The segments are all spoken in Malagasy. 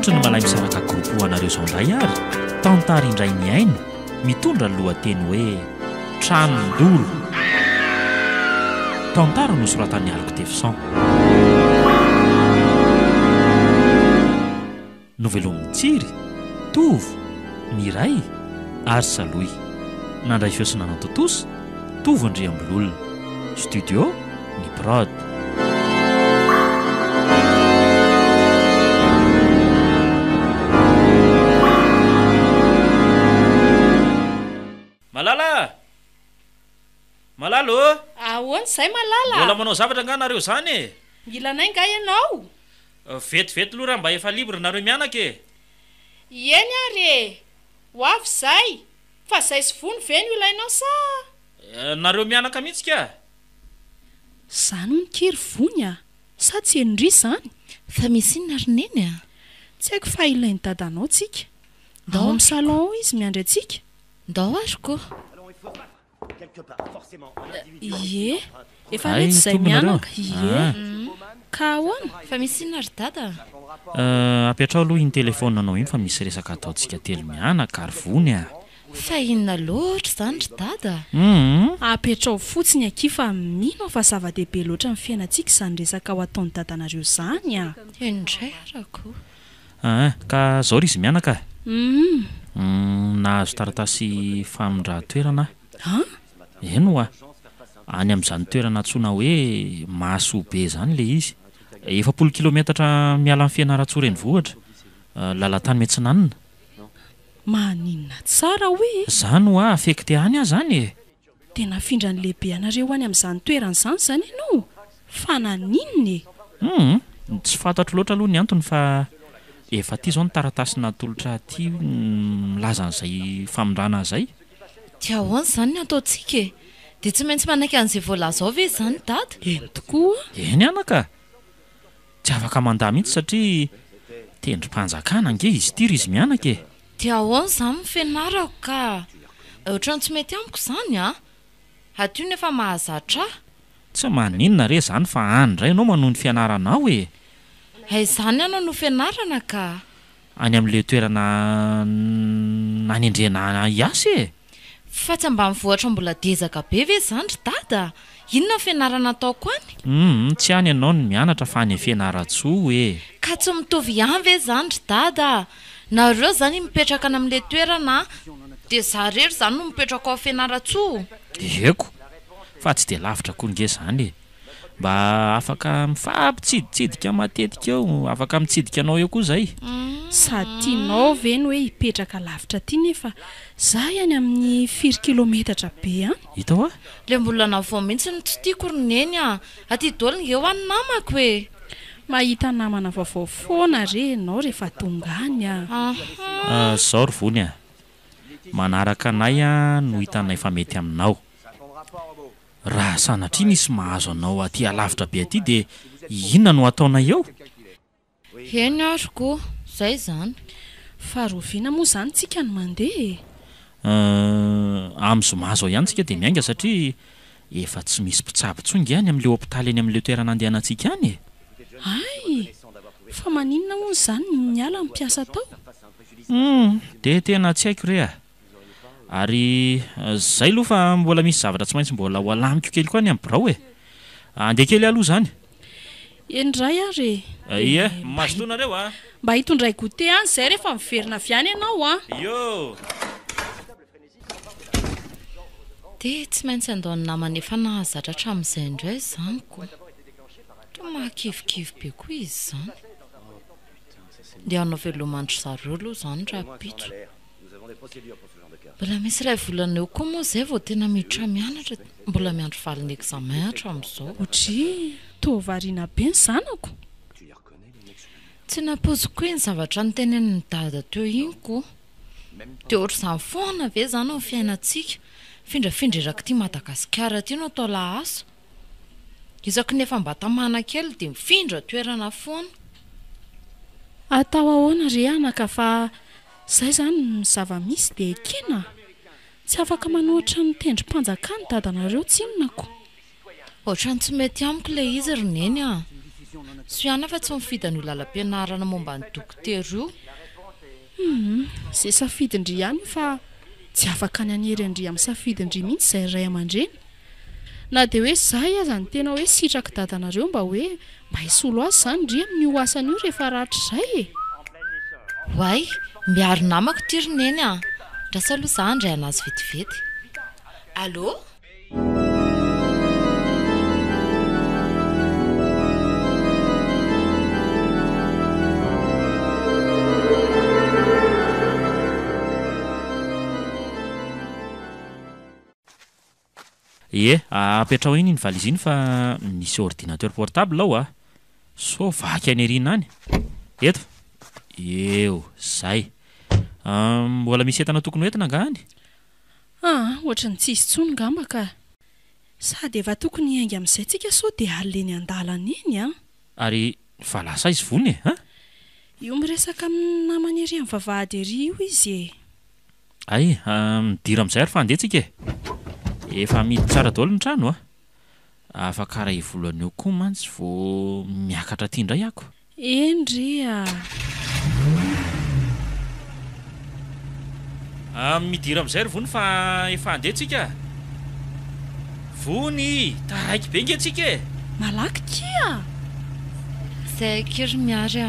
Tsotra ny malay misaraka groupe anareo izao indray ary tantara indray ny aina mitondra ny lohateny hoe tranondolo. Tantara nosoratan'ny Alko Tefsan. Novelo Mitsiry, Tovo, Miray ary Saloy. Nandray fiosinana Totosa, Tovo Andriambololona. Studio ny Prod. Malala! Malalo! Ahoana izay Malala? Mbola manao zavatra anganareo zany e? Milanay nga ianao? Vetivety loha raha mba efa libre nareo mianaka e. Eny ary ho avy izay. Fa izay sy vony ve no ilainao sa? Nareo mianaka mihitsy ka? Zany ho nikiry vony a? Sa tsy endry zany? Fa misy inona rineny a? Tsy haiko fa ilain'ny dadanao tsika. Ndao amin'ny salon izy miandry antsika. Ndao ariko. Ie, efa rehetra izay mianaka. Ie. Ka ahoana? Fa misy inona ry dada? Apetrao aloha iny telefonanao iny fa misy resaka ataontsika telo mianaka ary vony a. Fa inona loatra zany ry dada? Apetrao fotsiny aky fa mino fa zava-dehibe loatra amin'ny fiainantsika izany resaka ao ataon'ny dadanareo zany a. Indray arako. Ka zao ry izy mianaka. Nahazo taratasy famindran-toerana. Eno a. Any amin'izany toerana antsoina hoe Masobe zany le izy. 40 kilometatra miala amin'ny Fianaratsoa renivohitra. Lalan-tany Metsinanana. Maninona tsara hoe. Zany hoa afekte any a zany e. Tena findra ny lehibe anareo any amin'izany toerana izany zany ianao. Fa naninona e? Tsy fantatro loatra aloha ny antony fa efa ty zao ny taratasy natolotra ty milaza an'izay famindrana izay. Dia ahoana zany ny ataontsika e? Dia tsy maintsy manaiky an'izay voalaza ao ve zany dada? Eny tokoa. Eny anaka. Tsy afaka mandahy mihitsy satria tendrim-panjakana ange izy ty ry izy mianaka e. Dia ahoana zany ny fianarako ka? Ohatrany tsy mety amiko zany a? Aty nefa mahazatra ahy. Tsy maninona re zany fa andray ianao manohy ny fianaranao e. Izany ianao no fianarana ka? Any amin'ilay toerana nanendrena hiasy e. Fa tsy mba mivoatra mbola dezaka be ve zany ry dada? Inona ny fianarana ataoko any? Tsy any ianao ny mianatra fa any Fianaratsoa e. Ka tsy mitovy ihany ve zany ry dada? Nareo zany mipetraka any amin'ilay toerana dia za rery zany no mipetraka ao Fianaratsoa. Eko, fa tsy dia lavitra koa nge zany e. Mba afaka mifampitsiditsidika matetika eo, afaka mitsidika anao eo koa zay. Sady tianao ve ny hoe hipetraka lavitra ty nefa za any amin'ny 4 kilometatra be any. Hitao a? Le mbola navao mihitsy ny tsy tiako roneny a. Aty daholo nge ho any namako e. Mahita namana vaovao foana re ianao rehefa tonga any a. Zao ry vony a. Manaraka anay a no hitanay fa mety aminao. Raha sanatria nisy mahazo anao aty alavitra be aty dia inona no ataonay eo? Eny ariko, zay zany. Fa roviana moa zany tsika no mandeha. Amin'izao mahazo ihany tsika dia miainga satria efa tsy misy mpitsabo tsongy any amin'ilay hopitaly eny amin'ilay toerana andehanantsika any e. Ay, fa maninona moa zany miala mpiasa tao? Dia tena tsy haiko re a. Ary zay aloha fa mbola misy zavatra tsy maintsy mbola ho alamiko kely koa any amin'ny birao e. Andeha kely aloha zany. Endray ary. Ie, mazotoanareo a. Mba hitondray goûté any zay rehefa miverina avy any ianao a. Yo. Dia tsy maintsy andaony namana efa nahazatra hatramin'izay indray zany koa. Toa mahakivikivy be koa izy zany. Dia anao velomandry zareo aloha zany raha pitso. Mbola misy iray volana eo koa moa zay vao tena miditra mianatra. Mbola miandry valiny examen hatramin'izao. Otry, toa variana be ny zanako. Tsy napoziko iny zavatra niteneniny dada teo iny koa. Dia ohatr'izany foana ve zany ao fiainantsika? Findrafindra eraky ty Madagasikara ty no atao lahasa. Isaky nefa mba tamana kely dia mifindra toerana foana. Atao ahoana re anaka fa zay zany ny zava-misy dia kena. Tsy afaka manohitra ny tendrim-panjakana dadanareo tsinonako. Ohatrany tsy mety amiko ilay izy roneny a. Soiana fa tsy mifidy ny lalam-pianarana momba ny dokotera io. Zay safidindry ihany fa tsy afaka ny anery andry amin'ny safidindry mihitsy izay ray aman-dreny. Na dia hoe zahay aza ny tena hoe sitraka dadanareo mba hisolo azy izany ndry amin'ny io asany io rehefa ratra izay e. Hoay, miaro namako tirineny a. Drasa aloha za andray anazy vetivety. Allô? Apetra ho iny valizy iny fa misy ordinateur portable ao so vaky any arina any. Eto. Eo, zay. Mbola misy entana tokony hoentina angahany? Ohatrany tsisy tsony ngamba ka. Sady efa tokony hainga amin'izay tsika so dia aleny an-dalana iny Ary fa lasa izy vony Io miresaka amin'ny namany ery amin'ny vavahady ery io izy e. Ay, midira amin'izay ary fa andetsika efa midy tsara daholo ny trano afaka raha ivolany eo koa mantsy vao miakatra ty indray ako. Endry midira amin'izay ry vony fa efa andetsika. Vony, taraiky be ngentsika malaky kia. Zay kery miary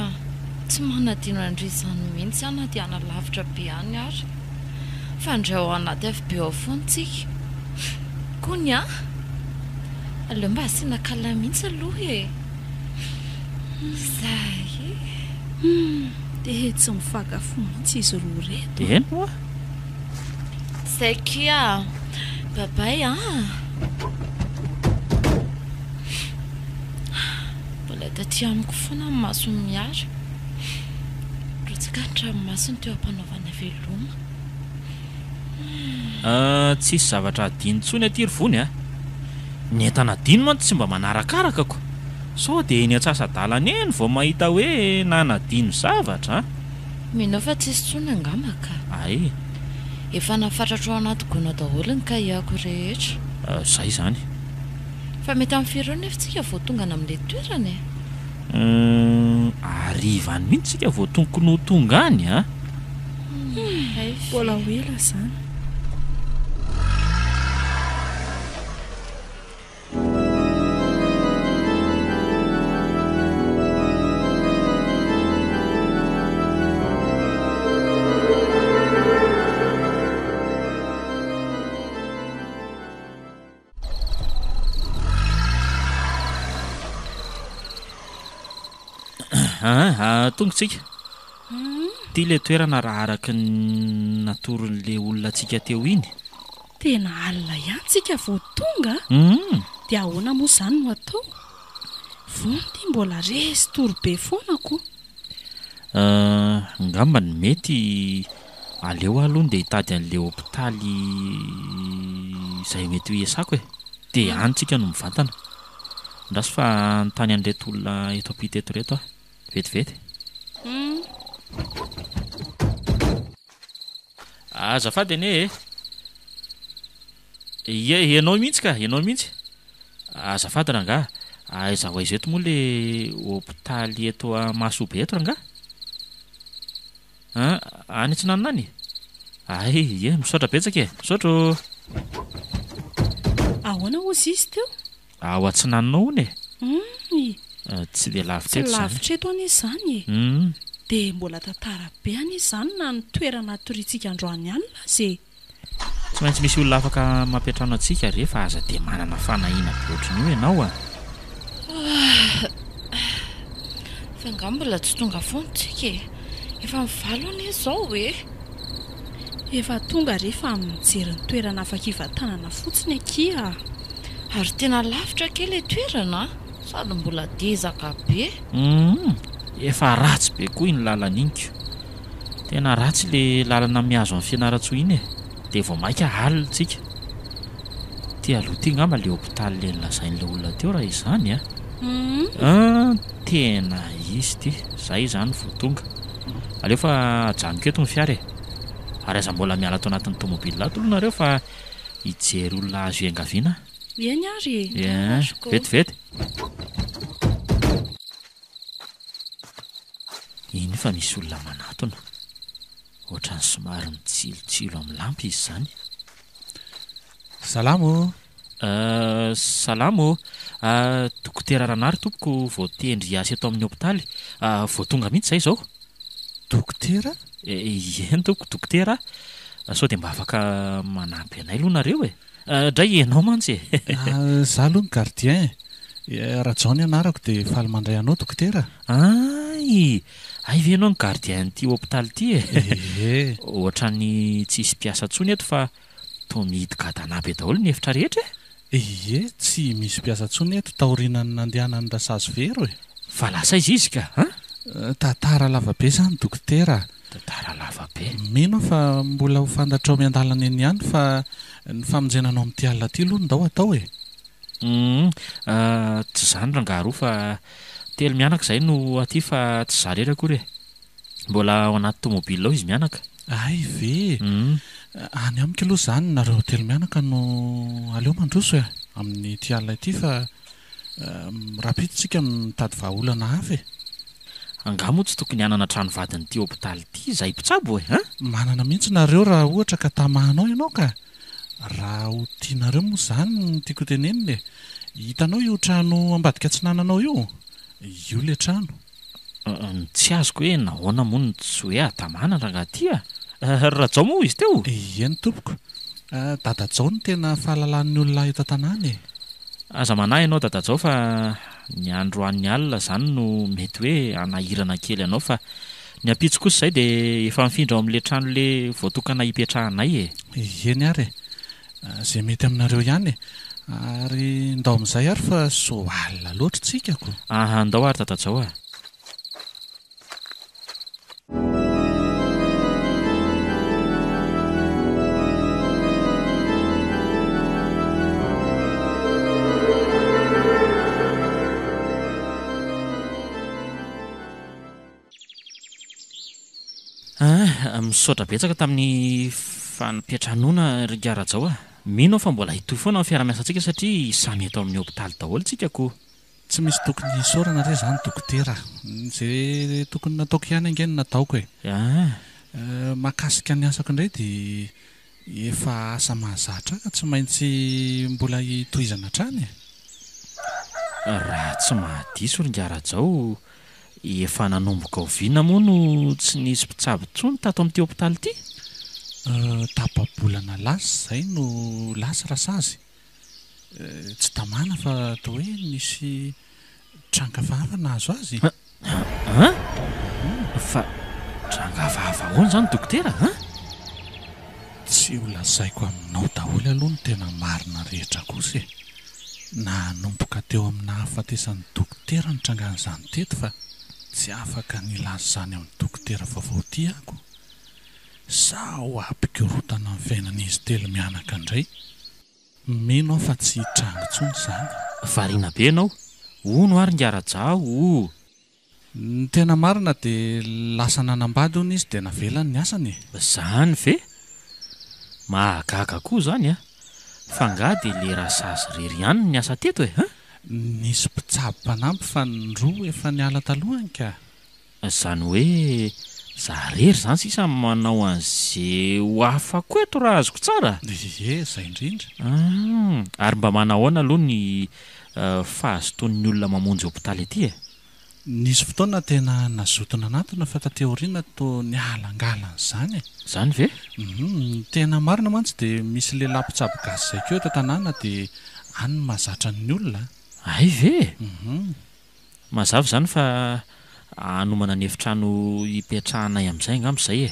tsy manadino andry izany mihitsy na dia ana lavitra be any ary. Fa ndray ao anaty avy be ao foantsika. Kony aleo mba asiana kala mihitsy aloha e. Zay dia tsy mifakafo mihitsy izy roa reto. Eno Zay kia babay mbola taty amiko foana amin'ny maso miary. Rotsika ny tranomasony teo ampanaovana veloma. Tsisy zavatra adino tsony aty ry vony ny entana adino mantsy tsy mba manarakaraka ko. So dia eny antsasadalana eny vao mahita hoe nanadino zavatra. Minao fa tsisy tsony angamba ka. Ay, efa nafatratra ao anaty gona daholo ny kahiako rehetra. Zay zany. Fa mety amin'ny firy eo nefa tsika vao tonga amin'ilay toerana arivany mihitsy tsika vao tokony ho tonga any Mbola ho ela zany. Tongotsika ty le toerana raha araka ny natoron'le olona tsika teo iny. Tena alina ihany tsika vao tonga dia ahoana moa izany no atao? Vony ty mbola resy torobe foana ko. Ngamba ny mety aleo aloha dia hitady an'le hopitaly izay mety ho iasako dia anytsika no mivantana. Ndraso fa nytany an'reto olona eto ampita eto reto vetivety. Azafady anie ianao mihitsy ka, ianao mihitsy. Azafady rangaha, aiza ho aiza eto moa le hopitaly eto Masobe eto rangaha? Any Antsinanana any? Ay, misaotra betsaka misaotra. Ahoana ozy izy teo? Ao Antsinanana hony tsy dia lavitra tsy eto zany. lavitra eto any izany dia mbola tantara be any izany na ny toerana torintsika androany alina zay. Tsy maintsy misy olona afaka mampiatrano antsika rehefa aza dia manana fanahina be ohatran'io ianao fa ngamba mbola tsy tonga foantsika efa mivalo anie izao efa tonga rehefa mijery ny toerana afaka hivantanana fotsiny akia. Ary tena lavitra kely toerana sady mbola dezaka be. Efa ratsy be koa iny lalana inko. Tena ratsy le lalana mihazo amin'ny Fianaratsoa iny dia vao maika alina tsika. Ty aloha ty ngamba le hopitaly le nolazain'le olona teo raha izany tena izy ty zay zany vao tonga. Aleo fa ajanoko eto ny fiara ary aza mbola miala ato anatin'ny tomobila ato aloha nareo fa hijery olona azo iangaviana. Eny ary vetivety. fa misy olona manatona ohatrany somary mitsilotsilo amin'ny lampy izy zany. Salamo. Salamo. Dokotera Ranary tompoko vao tendry asa eto amin'ny hôpitaly. Vao tonga mihitsy zay zao. Dokotera? Eny tompoko dokotera. Sao dia mba afaka manampy anay aloha nareo e. Dray ianao mantsy e. Zaho aloha ny gardien. Rajaony anarako dia faly mandray anao dokotera. Ay ve ianao ny gardien ty hôpitaly ty e. Ohatrany tsisy mpiasa ntsony eto fa toa mihidy gadanabe daholo ny efitra rehetra e. Tsy misy mpiasa ntsony eto taorianany nandehanany rasazy vero e. Fa lasa izy ka tantara lavabe zany dokotera. Tantara lavabe. Mino fa mbola ho fantatrao miandalana eny ihany fa ny famonjenanao amin'ity alina ty aloha ndao atao e. Tsy zany rangaroa fa telo mianaka izay no aty fa tsy za rery akory e. Mbola ao anaty tomobile ao izy mianaka. Ay ve. Any amiko aloha zany nareo telo mianaka no aleo mandroso e amin'ny ty alina ity fa rapiditsika mitady vahaolana hafa e. Angamo tsy tokony hanana trano vadiny ty hôpitaly ty izay mpitsabo e. Manana mihitsy nareo raha ohatra ka tamahanao ianao ka. Raha ho tianareo moa zany no tiako tenenina e. Hitanao io trano ambadika atsinananao io. Io le trano. Tsy azoko hoe nahoana moa no tsy hoe atamana raha ty Rajao moa izy teo. Eny tompoko. Dadajao ny tena fahalalan'ny olona eto an-tanàna e. Aza manahy ianao dadajao fa ny andro an'ny alina zany no mety hoe anahirana kely anao fa ny ampitso kosa izay dia efa mifindra ao amin'le trano le voatokana hipetrahanay e. Eny ary e. Izay mety aminareo ihany e. Ary ndao amin'izay ary fa so alina loatra tsikako. Ndao ary dadajao a. Misaotra betsaka tamin'ny fampiatranoana Rarajao a. Mino fa mbola hitohy foana amin'ny fiara-miasantsika satria samy eto amin'ny hôpitaly daholo tsika ko. Tsy misy tokony isaorana re zany dokotera. Izay tokony nataoko ihany angeny nataoko e. Mahakasika ny asako indray dia efa asa mahazatra ka tsy maintsy mbola hitohizana hatrany e. Raha tsy mahadiso Rarajao efa nanomboka oviana moa no tsy nisy mpitsabo intsony tato amin'ity hôpitaly ity. Tapa-bolana lasa izay no lasa rasazy. Tsy tamana fa toa hoe nisy trangavava nahazo azy. Fa trangavava ahoana izany dokotera? Tsy ho lazaiko aminao daholo aloha ny tena marina rehetra kosa e. Nanomboka teo amin'ny hahafatesan'ny dokotera ny trangan'izany teto fa tsy afaka nilaza izany amin'ny dokotera vaovao ty ako. Sa ho ampikorotana amin'ny fiainan'izy telo mianaka indray. Mino aho fa tsy hitrango intsony izany. Variana be ianao. Hono ary Rarajao. Ny tena marina dia lasa nanambady hono izy dia navelany ny asany. Zany ve? Mahagaga koa izany a. Fa ngah dia le rasazy rery ihany ny asa teto e. Nisy mpitsabo mpanampy fa ny roa efa niala talohany ka. Izany hoe zarery zany sisa manao an'izay ho afako eto raha azoko tsara. Izay indrindra. Ary mba manahoana aloha ny fahazotoan'ny olona mamonjy hôpitaly ety e. Nisy fotoana tena nazotona anatona fa tateoriana toa nialangalana izany e. Zany ve? Tena marina mantsy dia misy lehilahy mpitsabo gasy izay keo eto an-tanàna dia any no mahazatra ny olona. Ay ve? Mazava izany fa hanomana ny efitrano hipetrahanay amin'izay angamba izay e.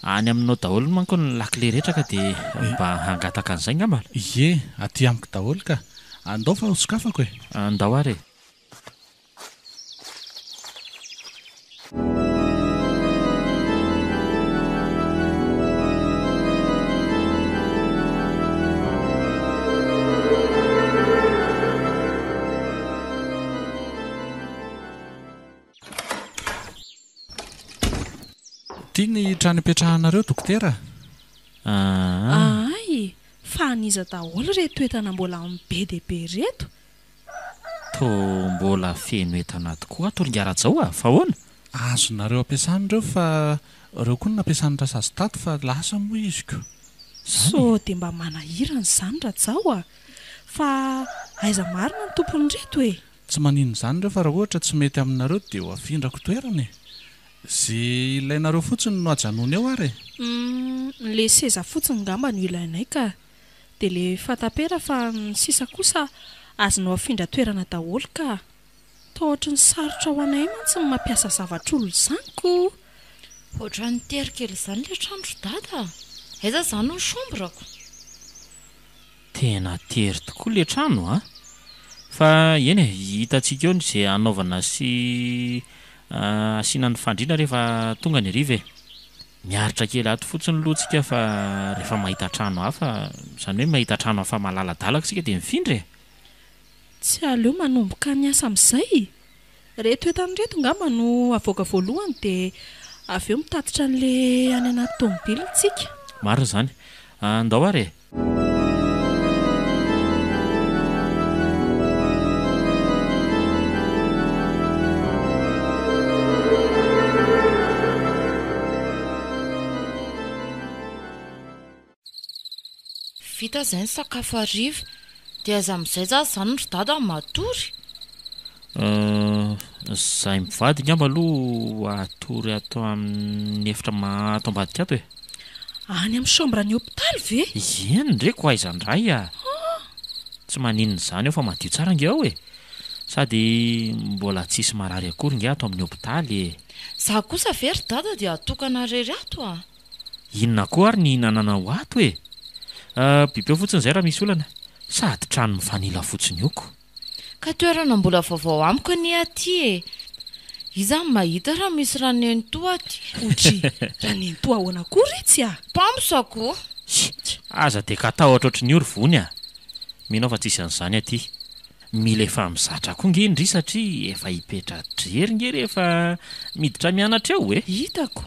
Any aminao daholo manko ny lakile rehetra ka dia mba hangataka an'izay ngamba. Ie, aty amiko daholo ka. Andao fa ho sokafako e. Andao ary e. Tia ny trano ipetrahanareo dokotera? Ay, fa aniza daholo reto entana mbola amin'ny be dia be reto. Toa mbola feno entana tokoa ato Rarajao a, fa ahoana? azonareo ampiasan'ireo fa ireo koa no nampiasan'ny rasazy tato fa lasa moa iziko. so dia mba manahirana izany Rajao a fa aiza marina ny tompony reto e. Tsy manino izany ireo fa raha ohatra tsy mety aminareo dia ho afindrako toerana e. Zay ilainareo fotsiny no ajanona eo ary. Le seza fotsiny ngamba no ilainay ka dia le fatapera fa ny sisa kosa azonao afindra toerana daholo ka tohatra ny sarotra ho anay mantsy ny mampiasa zavatr'olo izanyko. ohatra ny terikely izany le trano dada aiza izany ny sombrako. Tena tery tokoa le trano a. Fa eny e, hitantsika eo izay anaovana sy asiana ny fandriana rehefa tonga ny hariva e. Miaritra kely ato fotsiny lotsika fa rehefa mahita trano hafa, izany hoe mahita trano hafa malaladalaka sika dia mifindra e. Tsy aleo manomboka ny asa amin'izay. Reto etan'reto ngamba no avoaka voalohany dia avy eo mitatitra an'le any anaty tomobila tsika. Marina izany. Andao ary e. Vita izay ny sakafo hariva dia aiza amin'izay za izany ry dada matory. Zahay mivady ngamba aloha atory ato amin'ny efitra ato ambadika ato e. Any amin'ny chambre ny hôpitaly ve? Eny ndreko aiza ndray a. Tsy maninona izany eo fa madio tsara nge ao e. Sady mbola tsisy marary akory nge ato amin'ny hôpitaly e. Za kosa ve ry dada dia atokana rery ato a. Inona koa ary ny hinanana ho ato e. Bibeo fotsiny izay raha misy olana. Sady trano mifanila fotsiny ioko. Ka toerana mbola vaovao amiko ny aty e. Iza mahita raha misy ranentoa aty. Otry, ranentoa ahoana kory itsy a. Mpamosako. Aza dia katahotra ohatry ny orivony a. Minao fa tsisy an'izany aty. Mila efa mizatra koa nge indry satria efa hipetra drery nge rehefa miditra mianatra eo e. Hitako.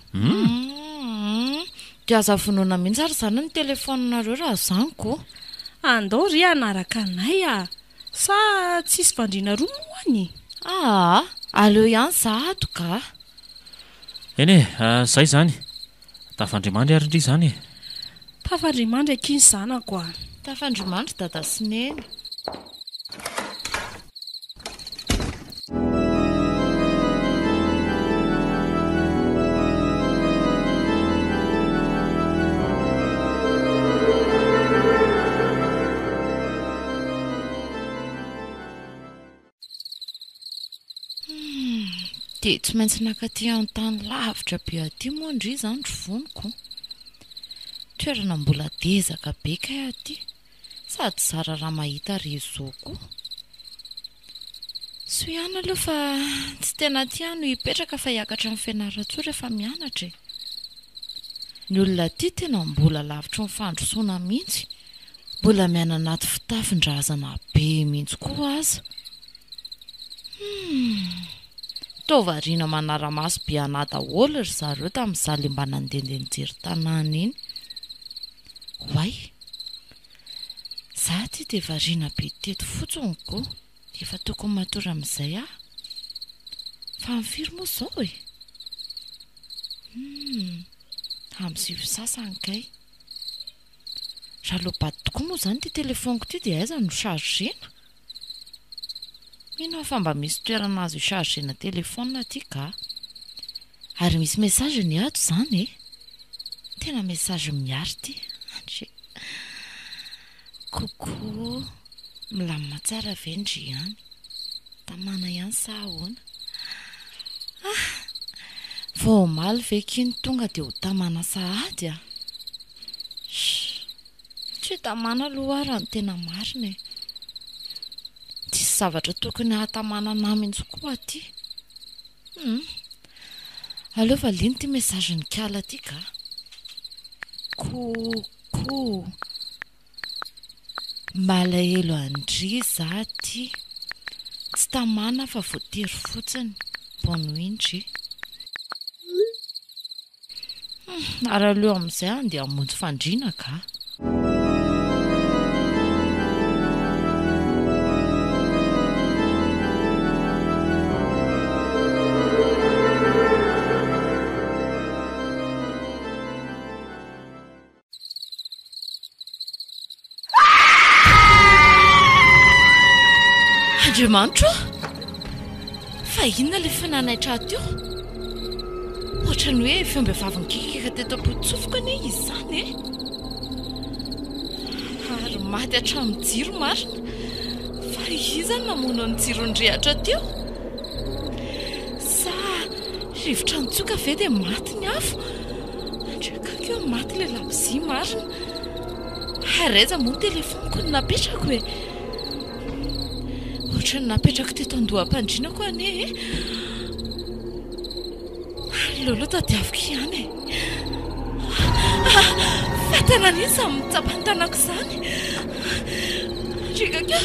Dia aza vonoana mihitsy ary izany ny telefoninareo raha zaniko. Andao ry anaraka anay a. Sa tsisy vandriana roa moany? Aleo ihany za ato ka. Eny e, izay izany. Tafandrimandry ary indry izany e. Tafandrimandry akiny zanako a. Tafandrimandry dada sy neny. Dia tsy maintsy nakaty amin'ny tany lavitra be aty moa indry izany ry voniko. Toerana mbola dezaka be kay aty. Sady zara raha mahita réseau koa. Sy ihany aloha fa tsy tena tiano hipetraka fa hiakatra amin'ny fianaratsoa rehefa mianatra e. Ny olona aty tena mbola lavitra ny fandrosoana mihitsy. Mbola miana anaty fitafin-drazana be mihitsy koa aza. Taovariana manara-maso be anadaholo ry zareo tamin'izaho le mba nandehandeha nijery tanàna iny. Hoay, za ty dia variana be teto fotsiny koa. Efa tokony matory amin'izay aho. Fa mifiry moa izao e. Amin'ny sivy sasany kay. Raha lobady tokoa moa izany ty telefoniko ty dia aiza no chargena. Mino fa mba misy toerana azo chargena telefona ty ka. Ary misy message ny ato izany e. Tena message miary ty. Coucou, milamina tsara ve ndry ihany. Tamana ihany sa ahoana. Vao omaly ve kiny tonga dia ho tamana sahady a. Tsy tamana aloha ary ny tena marina e. Tsisy zavatra tokony hatamana namitsy koa aty. Aleo va liny ty message ny kala ty ka. Coucou, malahelo andry za ty. Tsy tamana fa voatery fotsiny. Bonne nuit ndry. Ary aleo amin'izay andeha hamonjy fandriana ka. andriamanitro fa inona le fananaitra teo ohatrany hoe fiombevaviny kikika teto am-potsofoka ane izy zany ary maty hatramin'ny jiro marina fa izany namono ny jirondrehatra teo sa rivotra nitsoka ve dia maty ny afo andrekako eo maty le labozia marina haraiza moa telefoniko ny napetrako hoe ohatrany napetrako teto andoham-pandrianako ane lolo tadiaviko ihany fatana n'izy amin'ny mitsapan-tanako izany ndrekako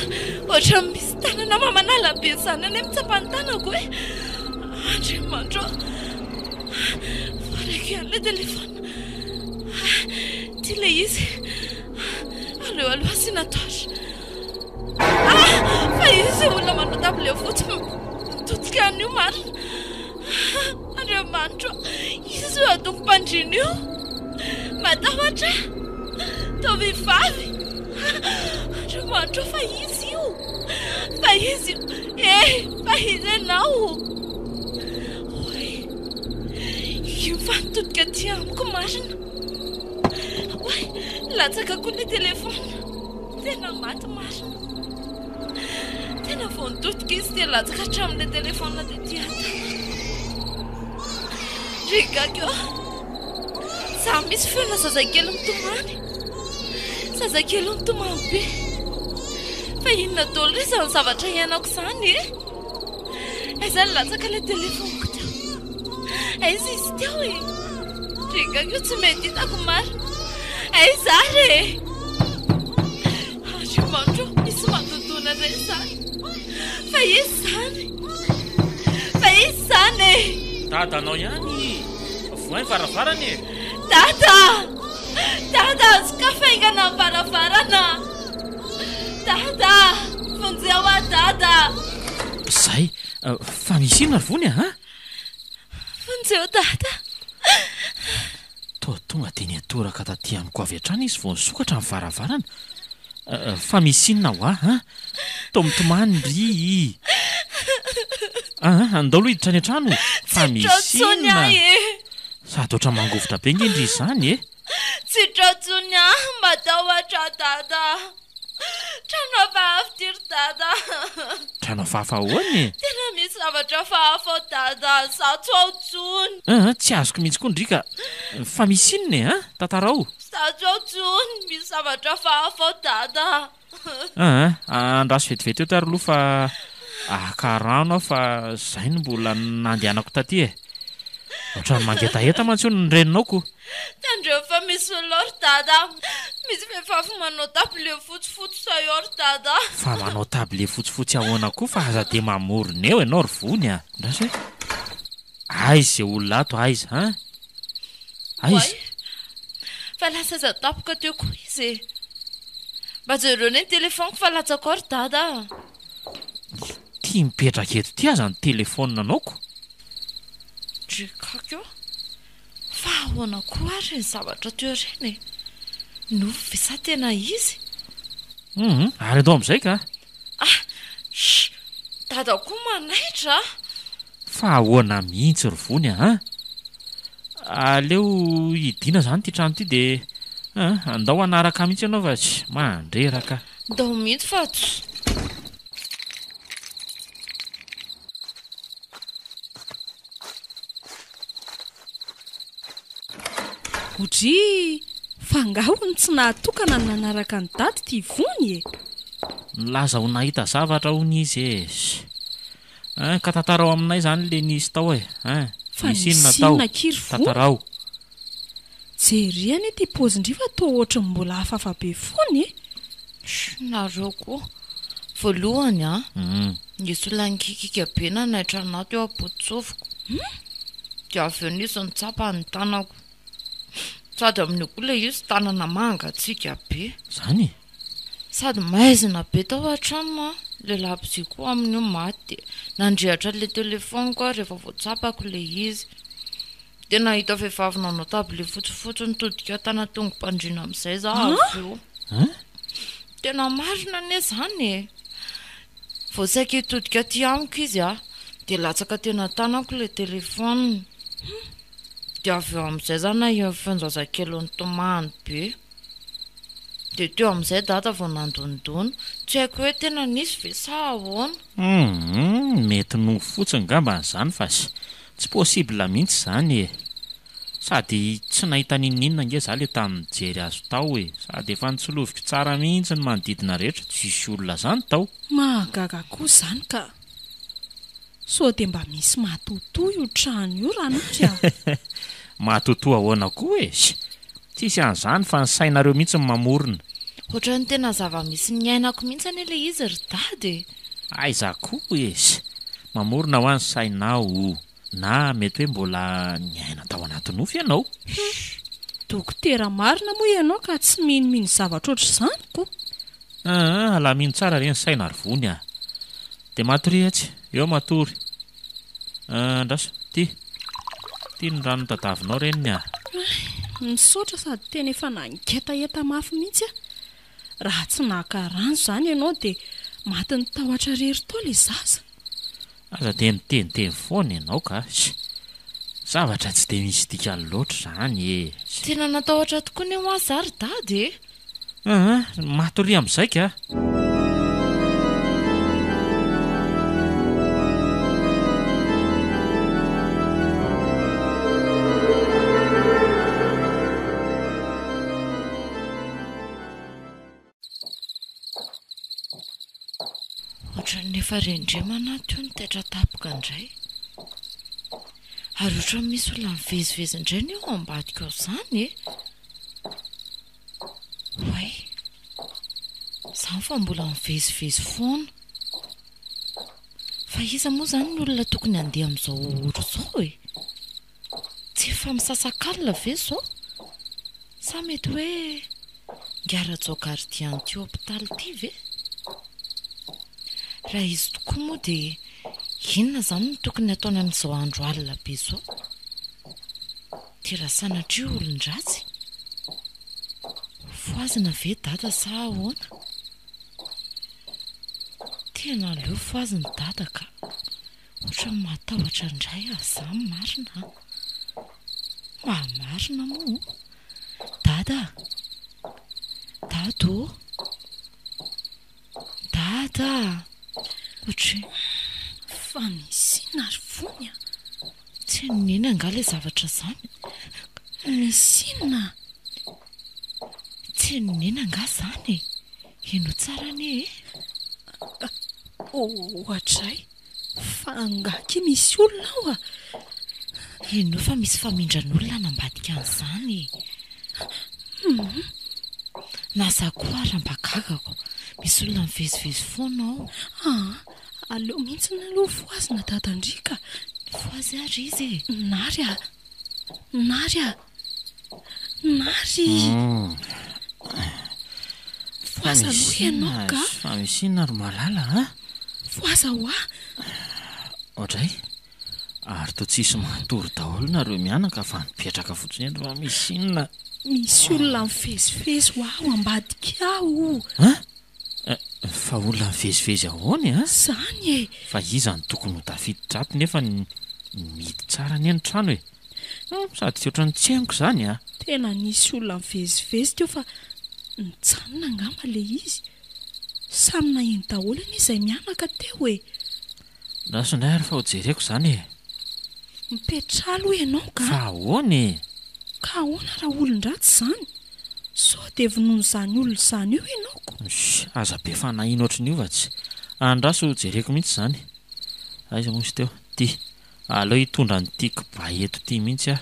ohatra misy tanana mamanalabe izany any mitsapan-tanako hoe andriamanitro farako ihany le telefona ty le izy aleoaloha sy nataotra fa izy olona manao table fotsy mitotsika an'io marina andriamanitro izy io atompo-pandriana io matahotra tao vehivavy andriamanitro fa izy io fa izy fa izy anao oe io fa nitodika ty amiko marina oe latsaka koa le telefona tena maty marina tena vao nitodika izy dia latsaka hatramin'le telefona dia tiata regako za misy feona zazakely mitomany zazakely mitomany be fa inona dolo re zany zavatra ianako izany aizany latsaka le telefoniko teo aiza izy teo regako tsy mety hitako marina aiza re andriamanitro misy mandondona re zany fa izy zany dada anao ihany voay varavarana dada azoka faingana ny varavarana dada vonjeo a dada zay fa misy inona ry vony vonjeo dada tonga dia ny atoraka taty amiko avy hatrany izy vao nisokatra ny varavarana fa misy inona ho to mitomany ry andao aloha hiditra any an-trano fa misy inona sady oatra mangovotra be ngendry izany tsy tratsony matahotra dada trano afahafidiry dada trano afahafa ahoany tena misy zavatra fahafa dada satso aotsony tsy azoko mihitsy koa ndrika fa misy inona tantarao satso aotsony misy zavatra fahafa dada andraso vetivety eo tary aloha fa akarano fa zay no mbola nandehanako taty ohatrany mangetaheta mantsy ny reninao tandreo fa misy olory dada misy vehivavy manao table fotsifotsy saio ry dada fa manao table fotsifotsy ahoana koa fa aza dia mamorona eo ianao ry vony ndrasy hoe aizy zay olona ato aizy aizy fa lasa za tapoka teo koa izy mba jereo ne ny telefoniko fa latsako ry dada tia mipetraka eto ty aza ny telefona anaoko drekako fa ahoana koa ary ny zavatra teo reny no visa tena izy ary andao amin'izay ka dada koa manaitra fa ahoana mihitsy ry vony aleo hidina zany ty trano ty dia andao anaraka mihitsy ianao fa tsy mandreraka ndao mihitsy fa tsy otry fangahony tsy nahatokana ny nanaraka ny daty ty vony nilaza ho nahita zavatra hony izy ka tantarao aminay zany le nisy tao fa misy inona tao kiry tantarao jery any ty pozindri fa to ohatry mbola hafafa be fony nareo koa voalohany nisy olankikika be na nahitranato eo apotsofoko dia avy eo nisy nitsapa ny tanako sady amin'ny koa le izy tanana mangatsika be zany sady maizina be tao an-trano le labozia koa amin'io maty dia nandrehatra le telefoniko a rehefa voatsapako le izy dia nahita vehivavy nanao table fotsifotsy nitodika tana tongo-pandriana amin'izay za avy eo tena marina ane zany vao saika hitodika ty amiko izy dia latsaka tena tanako ilay telefona dia avy eo amin'izay zany io fanjazakely ny tomany be dia teo amin'izay dada vao nandonidony tsy haiko hoe tena nisy ve sa ahoana. Mety no fotsiny ngamba n'izany fa tsy possible mihitsy izany e, sady tsy nahita ninninona nge za le tamin'ny jery azo tao e, sady efa nitsoloviko tsara mihitsy ny manodidina rehetra tsisy olona zany tao. Mahagaga koa zany ka so dia mba misy mahatoto io trano io ranatry mahatoto ahoana koa e, tsisy an'izany fa ny sainareo mihitsy ny mamorona. Ohatra ny tena zava-misy ny ainako mihitsy ilay izy ry dady. Aiza koa e, mamorona ho any sainao na mety hoe mbola niaina tao anaty nofy ianao. Dokotera marina moa ianao ka tsy minomino zavatra oatra izany ko. Alamino tsara reny saina arivony dia matory eo matory. Andraso ty ny rano tadavinao reny misaotra sady tena efa nangetaeta mafy mihitsy raha tsy naka rano izany ianao dia maty ny tahotra rery tao ilay zaza. Aza dia miteniteny foana ianao ka zavatra tsy dia misy dikany loatra izany e. Tena natahotra tokoa ny ho azy ry dady e. Matory amin'izay ka. Nefa rendremana teo ny taitra tapoka indray ary ohatra misy olona mivezivezy indray ny eo ambadika ao izany e. Way izany fa mbola mivezivezy foana fa iza moa izany ny olona tokony handeha amin'izao oro izao e, tsy efa misasakalina ve izao sa mety hoe ngiara-jao gardian ty hôpitaly ty ve. Raha izy tokoa moa dia inona izany no tokony ataony amin'izao andro alina be izao. Dia raha sanatria olon-dratsy foazina ve dada sa ahoana. Tena aleo foaziny dada ka ohatra ny matahotra indray izany marina. Marina moa dada ohatra fa misy nary vony tsy nina anga ilay zavatra izany. Misy inona tsy nina anga izany ino tsara ne ohatray fa angaky misy olona ao ino fa misy famindran'olona nambadika an'izany. Nasa koa raha-mba gagako misy olona mivezivezy foana ao. Aleo mihitsy ny aloha foazina dadandrika. Foazy ary izy nary foaza aloha ianao ka fa misy inona ry malala foaza hoa ohatray ary to tsisy matory daholo nareo mianaka fa mipetraka fotsiny eny fa misy inona. Misy olona mivezivezy ho ao ambadika ao. Fa olona mivezivezy ahoany Zany e. Fa iza ny tokony ho tafiditra ato nefa midy tsara ny eny trano e. Sady tsy ohatran'ny tsy hainiko izany Tena nisy olona mivezivezy teo fa nijanona angamba le izy. Samy naheno daholo ny izay mianaka teo e. Nasondray ary fa ho jereko izany e. Mipetralo ianao ka. Fa ahoany ka ahoana raha olon-dratsy izany. Sao dia vonono izany olona izany io ianao ko. Aza be fanahino ohatry ny io va tsy andraso jereko mihitsy izany. Aiza mosy teo ty aleo hitondra ny tiako ba eto ty mihitsy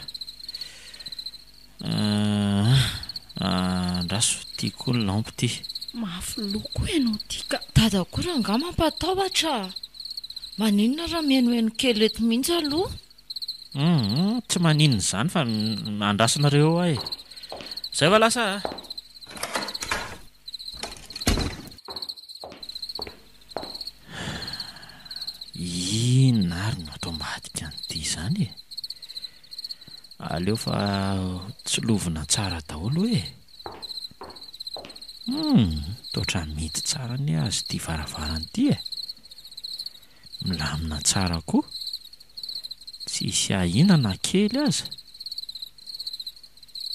andraso tiako ny lampy ty. Mafy loko ianao ty ka. Dada koa nga mampatahotra. Maninona raha mihainohaino kely eto mihitsy aloha. Tsy maninona izany fa andrasanareo ahy. Zay va lasa inona ary no atao ambadika an'ity izany e. Aleo fa tsy lovina tsara daholo e. Toatra midy tsara ny azy ty varavarana ity e. milamina tsara koa, tsisy ahinana kely aza.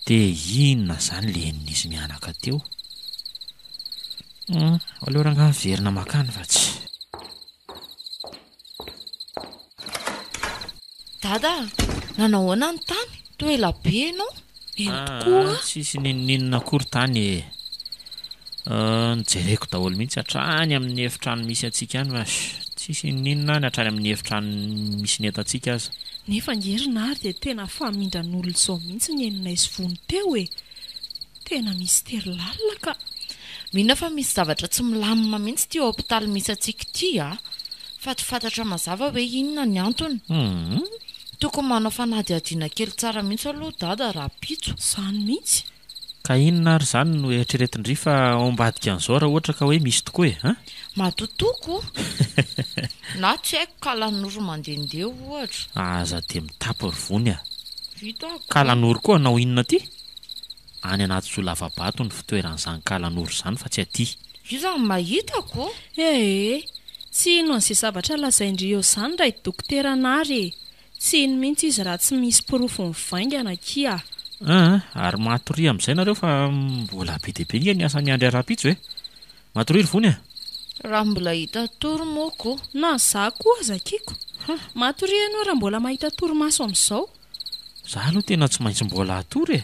Dia inona zany lenin'izy mianaka teo? Aleo ranga miverina makany fa tsy. Dada, nanahoana ny tany? Toa ela be ianao? Eny tokoa. Tsisy ninina akory tany e. Nijereko daholo mihitsy hatrany amin'ny efitrano misy atsika any fa tsisy ninina any hatrany amin'ny efitrano misy ny etantsika aza. Nefa ngerina ary dia tena famindran'olona izao mihitsy ny enina isy vony teo e. Tena misy tery lalina ka. Mihina fa misy zavatra tsy milamina mihitsy ty hôpitaly misy atsika ity fa tsy fantatra mazava hoe inona ny antony. Tokony manao fanadihadiana kely tsara mihitsy aloha dada raha pitso. Zany mihitsy. Ka inona ary zany no eritreretindry fa ao ambadika an'izao raha ohatra ka hoe misy tokoa e? Matotoko. Na tsy haiko kalan'oro mandehandeha ohatra. Aza dia mitapy ry vony a. Vitako. Kalan'oro koa anao inona ty? Any anaty Solavabato ny fitoeran'izany kalan'oro izany fa tsy aty. Izany mahitako. Tsy ino an'izay zavatra lazaindreo izany raha ity dokotera nary e. Tsy ino mihitsy izy raha tsy misy pirofo mivaingana kia. Ary matory amin'izay nareo fa mbola be dia be ny asany Andry Arapitso e. Matory ry vony a? Raha mbola hita toromoko. Na za koa zakiko. Matory ianao raha mbola mahita torimaso amin'izao. Za aloha tena tsy maintsy mbola atory e.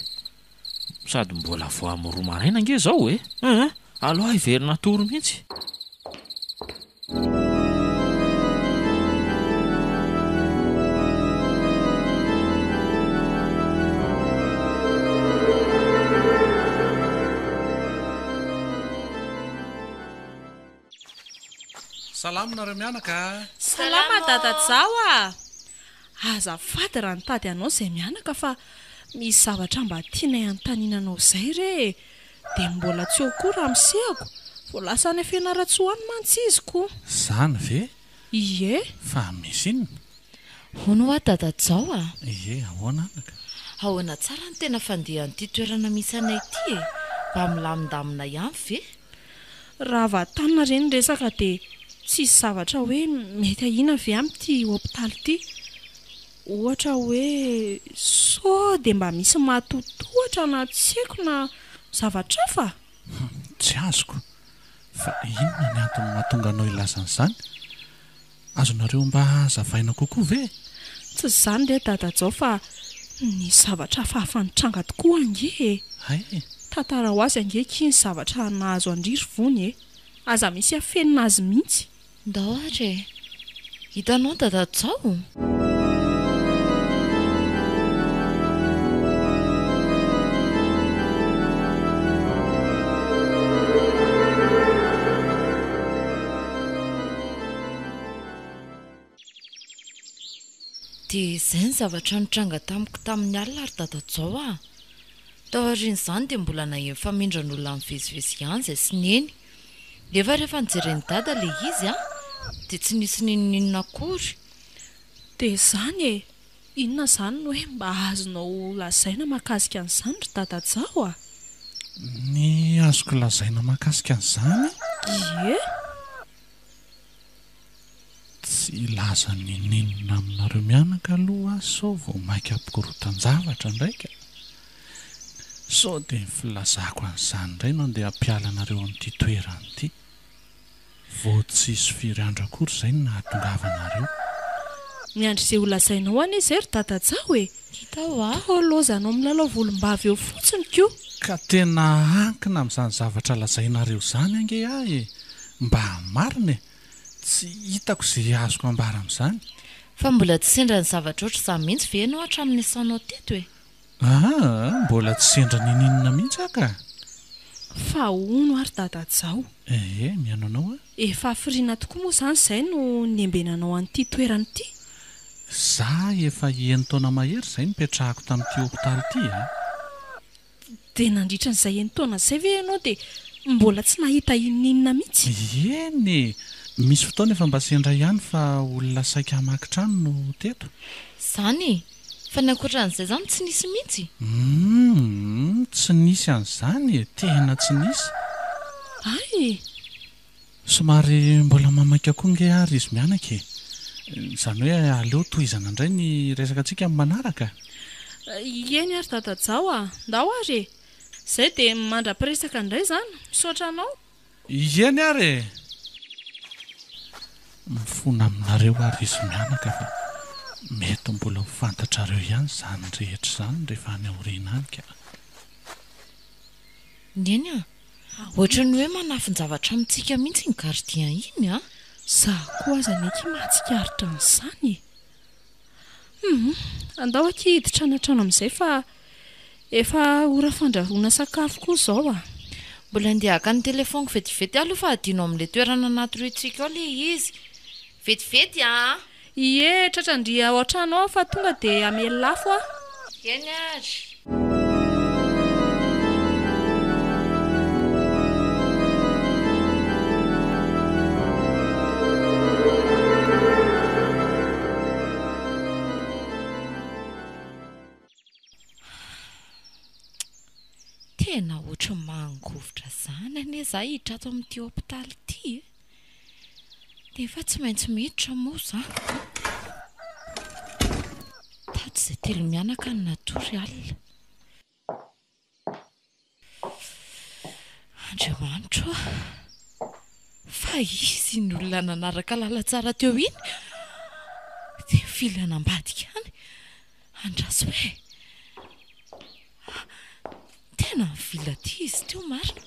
Sady mbola vao amin'ny 2 maraina ange zao e. Aloha hiverina tory mihitsy. Salama nareo mianaka. Salama dada Jao a. Azafady raha nitady anao izay mianaka fa misy zavatra mba tianay anontaniananao izay re. Dia mbola tsy eo koa raha misehako. Vao lasa any fianarantsoany mantsiziko. Zany ve? Ie. Fa misy inona? Hono a dada Jao a? Ie, ahoana anaka? Ahoana tsara ny tena fandehan'ity toerana misy anay ity e. Mba milamindamina ihany ve? Raha vatanina ireny resaka dia tsisy zavatra hoe mety ahina ve amin'ity hôpitaly ity. Ohatra hoe sao dia mba misy matotohatra na tsy haiko na zavatra fa. Tsy azoko. Fa inona ny antony mahatonga anao ilazan'izany? Azonareo mba zavaina kokoa ve? Tsy izany re dada Jao fa ny zavatra fahafanitranga tokoa ange. Tantara ho azy ange kiny zavatra nahazo andriry vony e. Aza misy afenina azy mihitsy. Ndao ary e. Hitanao dada Jao? Dia izay ny zavatra nitranga tamiko tamin'ny alina ary dada Jao a. Tao aorian'izany dia mbola naheno famindran'olona mivezivezy ihany izay sy neny. Nefa rehefa nijereny dada ilay izy dia tsy nisy ninonina akory. Dia izany e. Inona izany no hoe mba azonao lazaina mahakasika an'izany ry dada Jao a? Ny azoko lazaina mahakasika an'izany? Ie. Tsy laza ny ninona aminareo mianaka aloha sao vao maika ampikorotan-javatra ndraika. Sao dia ny filazako an'izany indray no andeha hampiala anareo amin'ity toerana ity. Vao tsisy firy andro akory izay no nahatongavanareo. Miandry izay ho lazainao any izay ry dada Jao e. Hitao a? Lozanao milalao volombavy eo fotsiny koa. Ka tena ankina amin'izany zavatra lazainareo izany ange ahy e. Mba marina e. Tsy hitako izay azoko ambara amin'izany. Fa mbola tsy sendra ny zavatra oatra izany mihitsy ve ianao hatramin'ny asanao teto e? Mbola tsy sendra ninina mihitsy ka. Fa hono ary dada Jao. Mianao a? Efa firiana tokoa moa izany izay no niembenanao an'ity toerana ity. Za efa eny taona mahery izay nipetrahako tamin'ity hôpitaly ity Dia nandritra n'izay eny taona izay ve ianao dia mbola tsy nahita inona mihitsy? Eny, misy fotoana efa mba sendra ihany fa olona saika hamaky trano no teto. Zany? Fa ny ankoatran'izay izany tsy nisy mihitsy? Tsy nisy an'izany e, tena tsy nisy. Ay! Somary mbola mamaika koa nge ary izy mianaka e. Izany hoe aleo tohizana indray ny resaka antsika amin'ny manaraka. Eny ary tatazao ndao ary zay dia mandra-piresaka indray zany misaotra anao. Eny ary mifona aminareo ary izy mianaka fa mety mbola mifantatrareo ihany zany rehetra zany rehefa any aoriana any ka. Neny ohatra ny hoe manafinjavatra amintsika mihitsy ny gardien iny za koa aza neky mahatsikaritra n'izany. Andao aky hiditra ny trano amin'izay fa efa ora fandrahoana sakafo koa zao mbola andeha haka ny telefoniko vetivety aloha fa adino amin'ilay toerana natoretsika ao le izy vetivety ie tratrandria ao an-trano ao fa tonga dia amely lafo eny ary. Tena ohatra mangovotra zany ane za hiditra ato amin'ity hopitaly ity dia efa tsy maintsy miditra moa za tady izay telo mianaka ny natory alina. Andriamanitro fa izy ny olona nanaraka lalatsara teo iny dia filana ambadika any andraso hoe tena mivila ty izy teo marina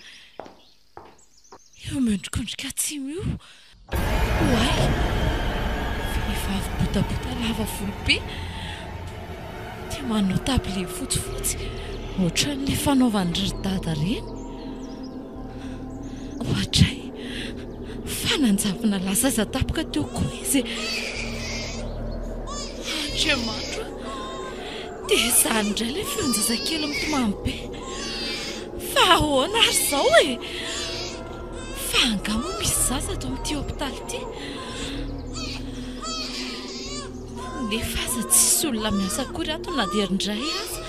eo mendrikondrika atsimo io oay vehivavy botabota lava volobe dia manao tabile fotsifotsy ohatra n'ilay fanaovany ry-dada reny ohatray fananjavina lazaza tapoka teo koa izy andriamanitro dia izany indray ilay feonjazakely mitomamy be fa ahoana ary izao fa angamo misy zaza ato amin'ity hopitaly ity nefa aza tsisy olona miasa akory ato na dia indray aza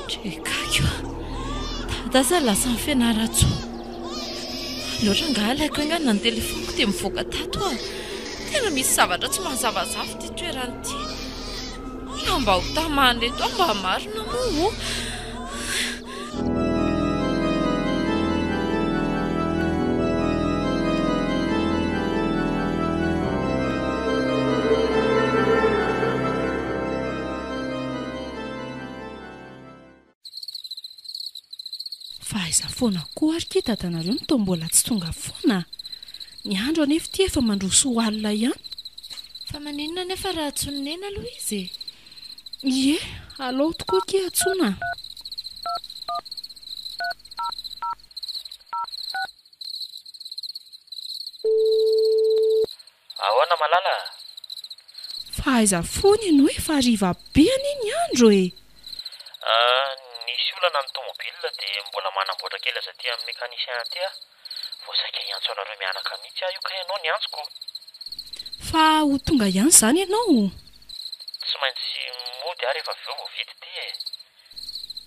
trekako dadaza lasa ny fianaratsoa loatra nga alaiko engana ny telefoniko dia mivoaka tato tena misy zavatra tsy mahazavazavy ty toeranyity raha mba ho tamany eto mba marina moa fa aiza foana koa ary dadanareo ny to mbola tsy tonga foana ny andro anefa ty efa mandroso alina ihany fa maninona nefa raha atsononena aloha izy ie alao tokoa ke atsona ahoana malala fa aiza foana eny hoe fa hariva be aniny andro nisy olana ny tomobilina dia mbola manamboatra kely aza ty amin'ny mécanicien aty voasaika iantso anareo mianaka mihitsy io ka ianao ny antsoko fa ho tonga ihany zany ianao tsy maintsy mody ary efa veo vovity ty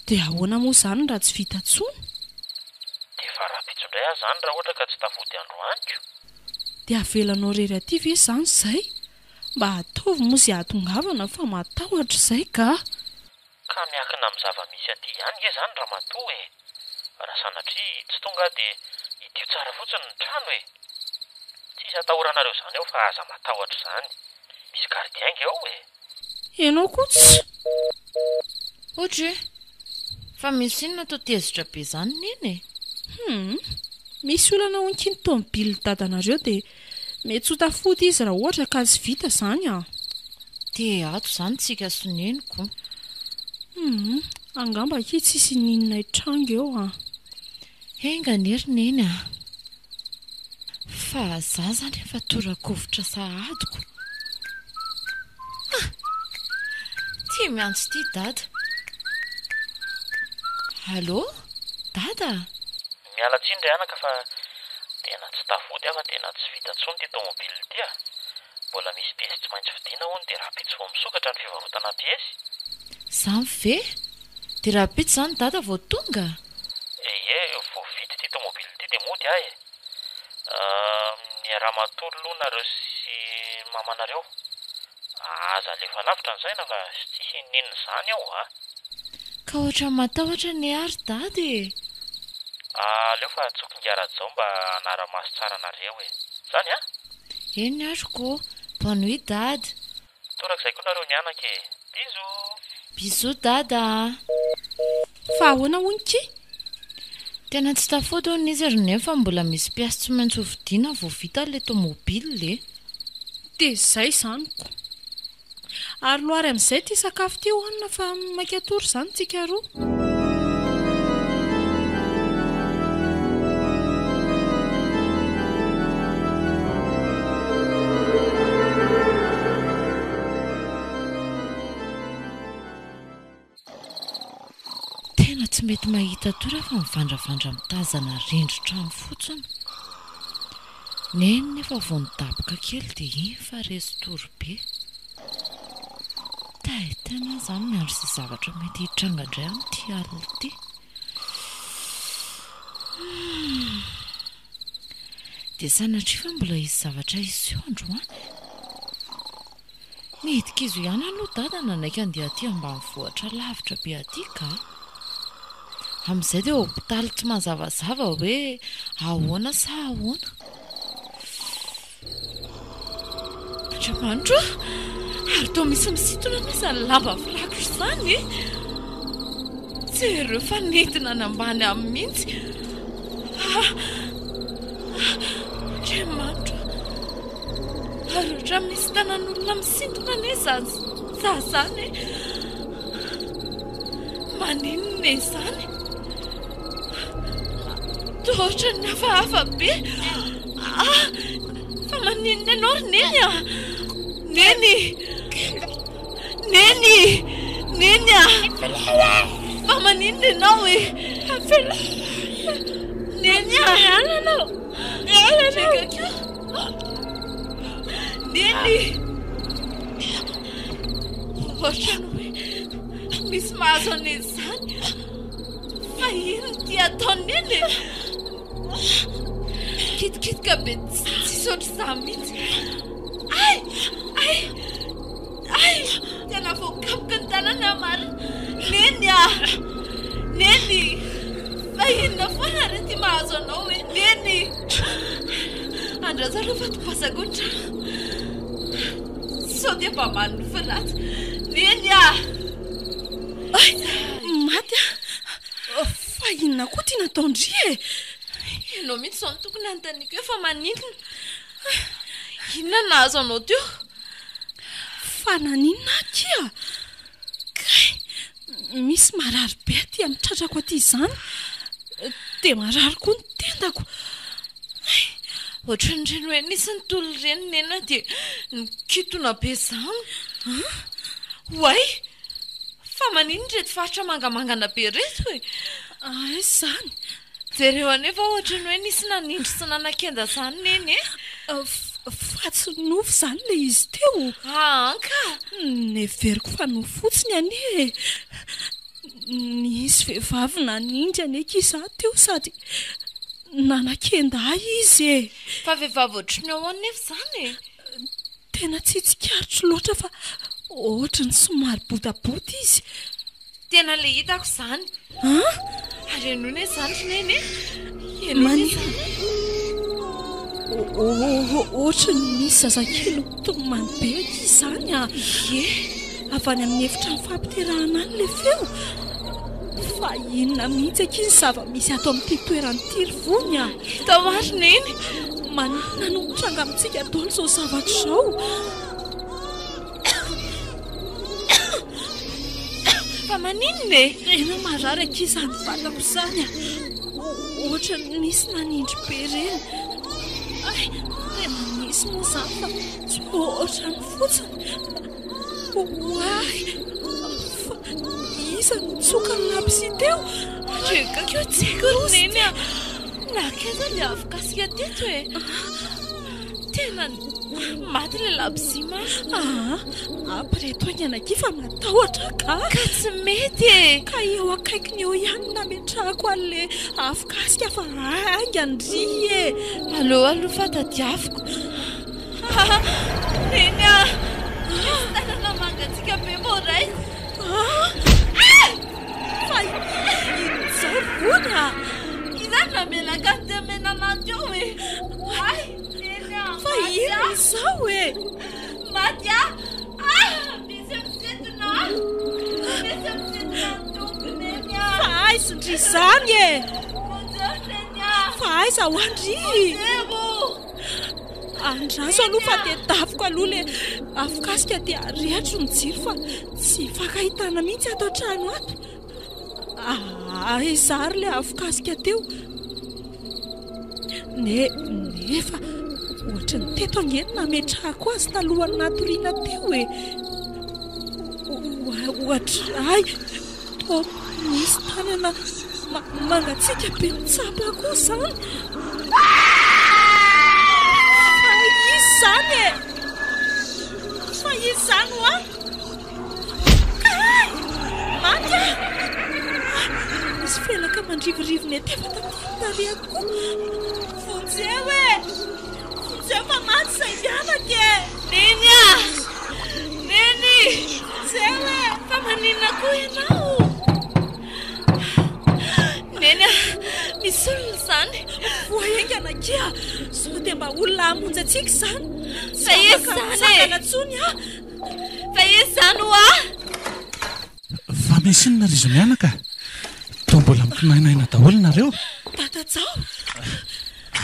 dia ahoana moa zany raha tsy vita tsony dia fa raha-pitsondray ahy zany raha ohatra ka tsy tafody androaniko dia avelanao rery aty ve zany izay mba ataovy moa izay ahatongavana fa matahotra izay ka miakina amin'ny zava-misy aty ihany ge zany raha matoa raha sanatria tsy tonga dia idio tsara fotsiny ny trano tsisy atahoranareo zany eo fa aza matahotra zany misy gardien nge ao ianao kotsy ohatra fa misy inona to tezitra be zany neny misy olana onkiny tomobily dadanareo dia mety ho tafody izy raha ohatra ka tsy vita zany dia ato zany tsika soneniko angamba ki tsisy ninona itrango eo enganery neny fa za zany efa torakovitra sahadiko tia miantso ty dada allo dada miala tsindry anaka fa tena tsy tafody afa tena tsy vita tsony ty tomobily ty mbola misy piesy tsy maintsy vidiana hono dia raha pitsy vo misokatra ny fivarotana piesy zany ve dia raha pitsy zany dada vao tonga vao vity ty tomobily ty dia mody ahy ny raha matolo nareo sy mamanareo. Aza lefa lavitra n'izay na fa sy hininona izany aho a. Ka ohatra matahotra ny ary dady e. Aleo fa tsokin-giaradzao mba hanara-maso tsara nareo e. Zany a? Eny aroko, bonne nuit dady. Torak'izay koa nareo ny anaka e. Bisous dada. Fa ahoana onky? Tena tsy tafody hono izy ary nefa mbola misy piasy tsy maintsy hovidiana vao vita le tomobile le. Dia izay izanyko. Ary loary amin'izay ity sakafo ity hoanina fa mankatory izany tsika roa. Tena tsy mety mahita tory fa mivandravandra mitazana rindrin-trano fotsiny. Neny nefa vao nidaboka kely dia iny fa resy tory be. Tena izany miandry izay zavatra mety hitranga indray amin'ity alina ity. Dia sanatria fa mbola hisy zavatra hisy eo androany. Midika izy ihany aloha dada nanaiky andeha aty ambanivohitra lavitra be aty ka. Amin'izay dia hopitaly tsy mazavazava hoe ahoana sa ahoana. Andriamanitra, ary toa misy misintona n'izany lamba firakitra izany e. Tsy ireo fa nentina nambany amin'ny mihitsy. Andriamanitra, ary ohatra misy tanan'olona misintona ne zany e. Maninona izany? Tohatra ny hafahafa be. Fa maninona ianao ry neny a? Neny a! Fa maninona ianao e? Neny a! Neny! Ohatra ny hoe misy mahazo an'izany. Fa ino ty ataony neny? Kitikitika be tsisy ohatr'izany mihitsy. Ay! Tena voakapoka ny tanana mary. Neny a! Neny! Fa inona foana ry ty mahazo anao hoe neny? Andraza aloha fa topasako ny trano. Sao dia mba many ny firaty. Neny a! Maty a! Fa inona koa ty nataondry e? Ianao mihitsy izao no tokony anontaniako hoe fa maninona? Inona nahazo anao teo? Fa naninona aky a? Kay, misy marary be aty amin'ny tratrako aty izany. Dia marary koa ny tendako. Ohatran'ireny hoe nisy ny tolo ireny nena dia nikitona be izany. Hoay! Fa maninona reto faritra mangamangana be reto e? Izany. Jereo anefa ohatran'ny hoe nisy nanindry sy nanakenda izany neny e? Fa tsy nofo izany le izy teo. Anka! Neveriko fa nofo fotsiny anie e. Nisy vehivavy nanindry aneky izaho teo sady nanakenda izy e. Fa vehivavy ohatrany ao anefa izany e? Tena tsy tsikarotro loatra fa ohatrany somary botabota izy. Tena le hitako izany. Ary enona izany neny e? Ohatrany misy zazakely tomany be aky izany a. Avy any amin'ny efitra ny fampiterahana any le feo. Fa inona mihitsy aky ny zava-misy ato amin'ity toerany ity ry vony a. Tamary neny. Maninona no tranga amintsika daholo izao zavatra izao. Fa maninona e? Tena marary aky izany vatako izany a. Ohatra nisy nanindry be ireny. Tena nisy moa izany fa tsy ohatra ny fotsiny. Hoay! Fa iza nitsoka ny labsy teo? Rekakeo tsiko ry neny a. Nakaiza le avokasika teto e? Tena maty le labsy ma. Apreto any anaky fa matahotra ka. Ka tsy mety e. Ka eo akaikiny eo ihany nametrahako an'le afokasika fa aingandry e. Aloha fa tadiaviko. Neny a misy tanana mangatsika be moray. Fa izao vony a Izany namelaka ny temena anaty ao e. Ay, Neny a fa ino izao e maty a. Misy misetona. Misy misetona ny tompo Neny a. fa aiza ndry izany e Monjeo Neny a. fa aiza ho andry Zero. andraso aloha fa dia davoko aloha le afokasika dia rehatro ny jiro fa tsy fakahitana mihitsy ato an-trano ato. Izary le afokasika teo nefa ohatra ny teto angeny nametrahako azy talohany natoriana teo e ohatra ay to misy tanana mangatsika be mitsapa koa zany. Izany e fa izany ho a maty a misy felaka mandrivorivony tefa tatytarehako fonjeo e fonjeo fa maty zay mianaka e. Neny a. Neny. Zeo e Fa maninona koa ianao? Neny a, misy olona izany. voaengana kia sao dia mba olona hamonjy atsika izany. Fa izany e. Tsony a Fa izany ho a. Fa misy inona ry izy mianaka? Toa mbola mikinainaina daholo nareo. tatajao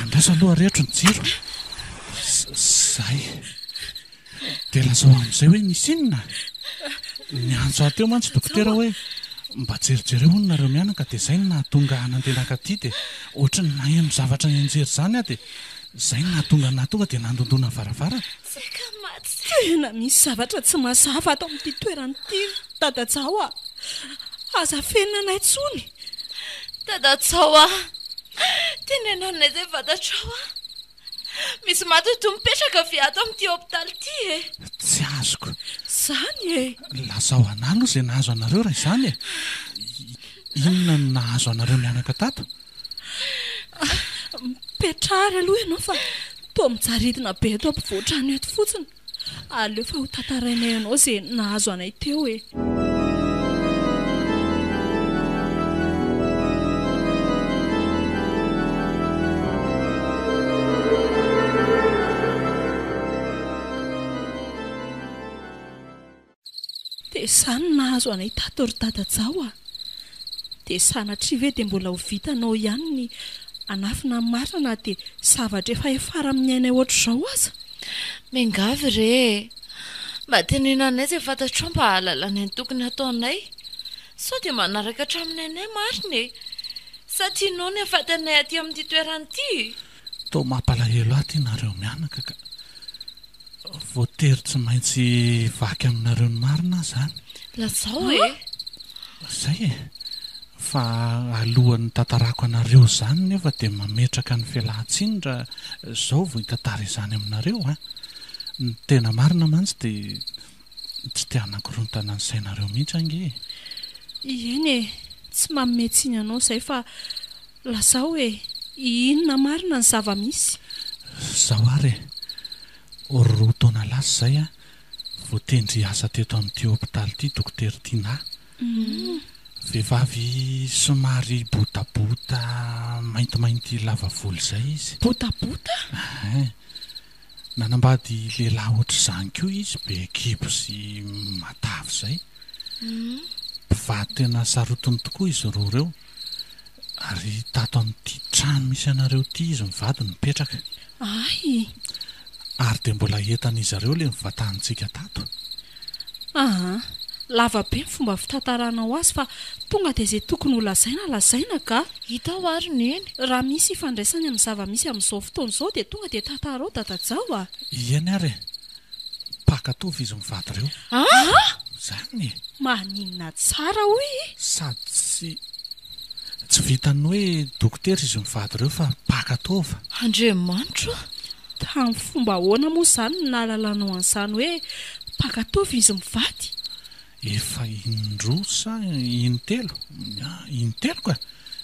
Andraso aloha rehetro ny jiro. Zay dia lazao amin'izay hoe nisy inona? Ny antso ahy teo mantsy dokotera hoe mba jerijereo hono nareo mianaka dia izay no nahatonga nandehanaka aty dia ohatra ny nahay zavatra nianjery izany aho dia izay no nahatonga nahatonga dia nandondona varavarana. Saika maty. tena misy zavatra tsy mazava ato amin'ity toeranyity tatajao a aza fenina anay tsony. Tadatsao a. Tenenao nay izay fantatrao a. Misy maty toa mipetraka avy ato amin'ity hôpitaly ity e. Tsy azoko. Zany e Lazao analo izay nahazo anareo raha izany e. Inona no nahazo anareo mianaka tato? mipetrary aloha ianao fa toa mijaridina be eto ampivoatrano eto fotsiny. Aleo fa ho tantarainay ianao izay nahazo anay teo e. dia izany nahazo anay tato ry tatajao a dia sanatria ve dia mbola ho vitanao ihany ny anafina marina dia zavatra efa efara amin'ny ainay ohatr'izao aza. Mengavy re. Mba tenenanay izay fantatrao mba hahalalana ny tokony ataonay. Sao dia manaraka hatraminay anay marina e. Sa tianao ny hahafatanay aty amin'ity toeranyity? Toa mampalahelo ahy ity nareo mianaka ka voatery tsy maintsy vaky aminareo ny marina zany. Lazao e. Zay e. Fa alohan'ny tantarako anareo izany nefa dia mametraka ny fialan-tsiny raha izao vao hitantara izany aminareo a. Ny tena marina mantsy dia tsy tia anakorontana ny sainareo mihitsy ange. Eny e tsy mametsiny anao izay fa lazao e inona marina ny zava-misy. Zao ary roa taona lasa zay a voatendry asa teto amin'ity hôpitaly ity dokotera Tina. Vehivavy somary botabota maintimainty lava volo izay izy. Botabota? Nanambady lehilahy ohatr'izany koa izy be kibo sy matavy izay. Mpivady tena sarotiny tokoa izy roa ireo. Ary tato amin'ity trano misy anareo ity izy mivady mipetraka. Ay Ary dia mbola entan'izy ireo ilay mivatantsika tato. lava be ny fomba fitantaranao azy fa tonga dia izay tokony ho lazaina ka. Hitao ary neny. Raha misy ifandraisany amin'ny zava-misy amin'izao fotoana izao dia tonga dia tantarao tatajao a. Ieny ary pakatovy izy mivady ireo. Zany e. Maninona tsara hoy. Sady tsy vitany hoe dokotera izy mivady ireo fa pakatova. Andriamanitra. Tamin'ny fomba ahoana moa izany no nahalalanao an'izany hoe pakatova izy mivady? Efa indroa sa intelo? Intelo ka.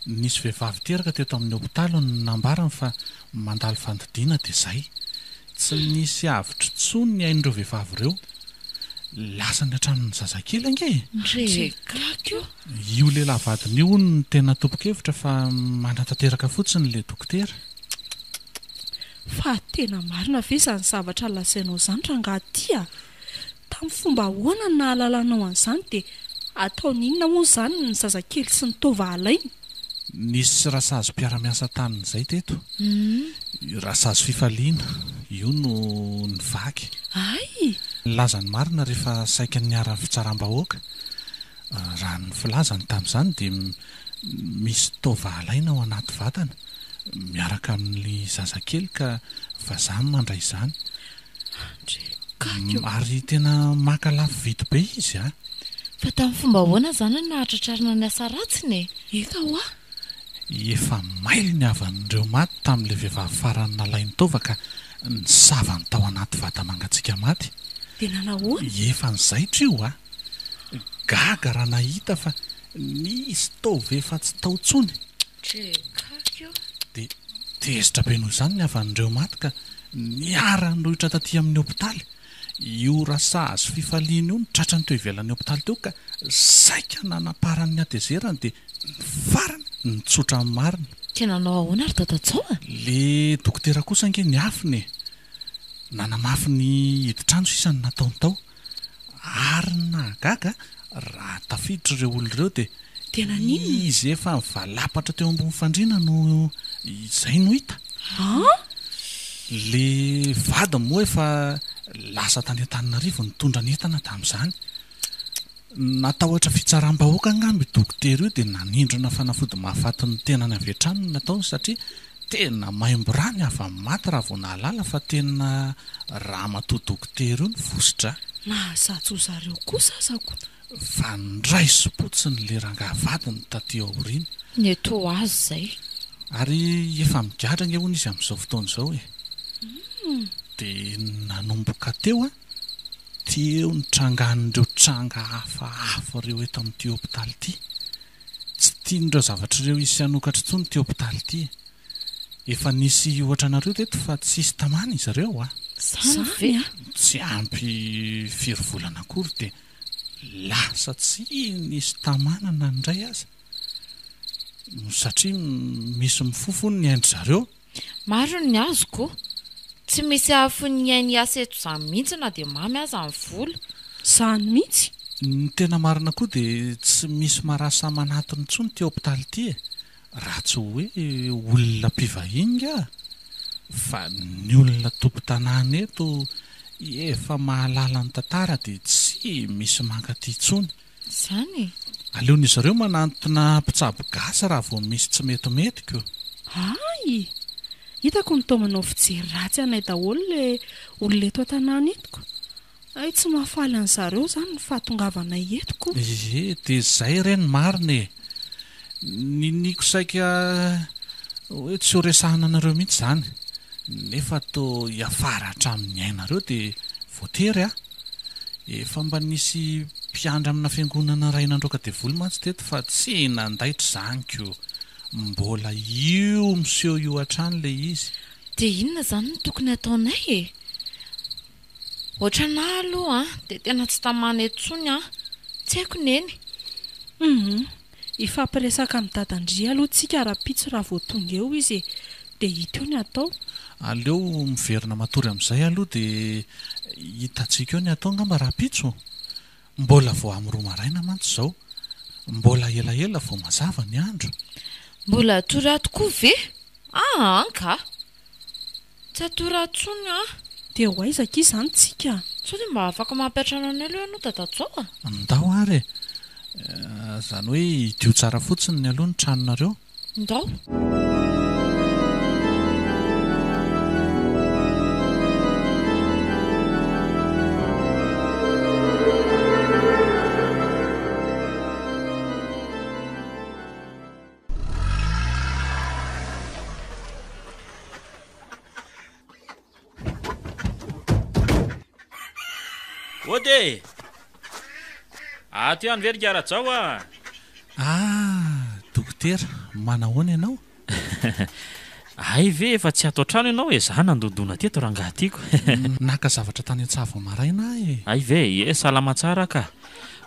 Nisy vehivavy teraka teto amin'ny hôpitaly no nambarany fa mandalo fandidiana dia izay. tsy nisy avitra tsony ny hain'ireo vehivavy ireo lasa ny hatranony zazakely ange ndrekakio io lehilahy vadiny io ny tena tompokevitra fa manatanteraka fotsiny le dokotera fa tena marina ve izany zavatra lazainao izany rangahatya tamin'ny fomba ahoana ny nahalalanao an'izany dia ataon'inona moa izany ny zazakely sy ny tovahalainy nisy rasazy mpiara-miasa taniny izay teto rasazy fifaliana io no ny vaky ay lazany marina rehefa saika ny ara fitsaram-bahoaka raha ny filazany tamin'izany dia misy tovahalaina ao anaty vatana miaraka amin'ny zazakely ka vazany mandray izany ary tena maka lafo vidy be izy a fa tamin'ny fomba ahoana izany nahatratrarina ny asa ratsiny efa hoa efa maily ny avan'ireo maty tamin'ilay vehivavy farany nalainy tova ka ny savany tao anaty vata mangatsiaka maty dia nanahoana efa nyzaitra io a gaga raha nahita fa nisy tova efa tsy tao tsony trekakio dia tezitra be noho izany ny avan'ireo maty ka niara nohitra taty amin'ny hopitaly io rasazy fifaliana io nitratra ny teo ivelan'ny hopitaly teo ka saika nanaparan'ny atezerany dia ny farany nitsotra amin'ny marina tena nao ahoana ary dadatsaoa le dokotera kosa ange ny afiny nanamafy ny hiditrano sisany nataony tao ary nagaga raha tafiditra ireo olo ireo dia tena nina izy efa valapatra teo ambony fandriana no izay no hita le vady moa efa lasa tany an-taninarivo nitondra ny entana tamin'izany natahotra fitsaram-bahoaka ngamby dokotera io dia nanindrona fanafody mahafatin'ny tenany avy hatrano ny nataony satria tena maimborany hafa maty raha vao nahalala fa tena raha matoa dokotera io ny vositra nahazatsy ho zareo kosa azako fa ndray sopotsiny le rangahavadiny taty aoriana ny eto azy izay ary efa migadra nge hoana izy amin'izao fotoana izao dia nanomboka teo a teo ny trangan'ireo tranga hafahafa ireo eto amin'ity hopitaly ity tsy tian'ireo zavatra ireo izy hanokatra tsony ty hopitaly ity efa nisy ohatra anareo teto fa tsisy tamana izy ireo a zany ve tsy ampy firy volana akory dia lasa tsy nisy tamanana ndray aza satria misy mifofony ny haindry zareo maro ny azoko tsy misy afo ny ainy asa eto izany mihitsy na dia mamy aza ny vola izany mihitsy ny tena marina koa dia tsy misy marasa manatiny ntsony ty hopitaly ity raha tsy hoe olona mpivahinga fa ny olona tompo-tanàna eto efa mahalala ny tantara dia tsy misy mankaty tsony izany aleon'izy ireo manantona mpitsabo gasa raha vao misy tsy metimetiko ay hitako ny tomanao fijery ratsy anay daholo le olona eto an-tanàna etiko ay tsy mahafaly an' zareo izany ny fahatongavanay etiko dia izay ireny marina niniko saika hoe tsy ho resahana anareo mihitsy izany nefa to hiafara hatramin'ny ainareo dia voatery efa mba nisy mpiandra amina fiangonana ray nandroaka devoly mantsy teto fa tsy nandaitra izanyko mbola io miseho io hatrany le izy dia inona izany no tokony ataonay ohatra na aloha dia tena tsy tamana etsony tsy haiko neny ifampiresaka amin'ny dadandria aloha tsika raha-pitso raha vao tonga eo izy dia hita eo ny atao aleo miverina matory amin'izay aloha dia hitantsika eo ny atao ngamba raha-pitso mbola vao amin'ny roa maraina mantsy izao mbola elaela vao mazava ny andro mbola atory ato koa ve anka tsy atory atsony dia ho aizaka izany tsika sao dia mba afaka mampiatrana any aloha ianao dadatsaoa ndao ary izany hoe hidio tsara fotsiny ny aloha ny tranonareo ndao ode ato ihany verigara-tsao dokotera manahoana ianao ay ve efa tsy atao trano ianao e za nandondona teto rangaha tiako naka zavatra tany an-tsavo maraina e ay ve salama tsara ka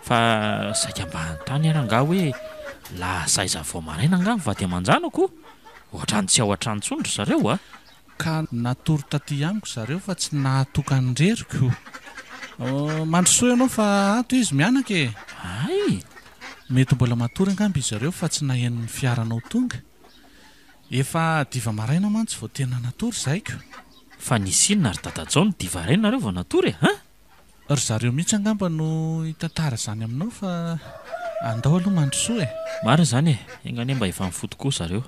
fa saika mba antany arangah hoe lasaiza vao maraina angah mivady aman-janako ohatrany tsy ao an-trano tsondro zareo a ka natoro taty amiko zareo fa tsy nahatokandreriko mandrosoa ianao fa ato izy mianaka e ay mety mbola matory angamby izy zareo fa tsy nahen'ny fiaranao tonga efa diva maraina mantsy vao tena natory zaiko fa nisy inona ry dadajao ny diva ray nareo vao natory e ry zareo mihitsy angamba no hitantara zany aminao fa andao aloha mandrosoa e marina zany e engane mba efa mifotokoa zareo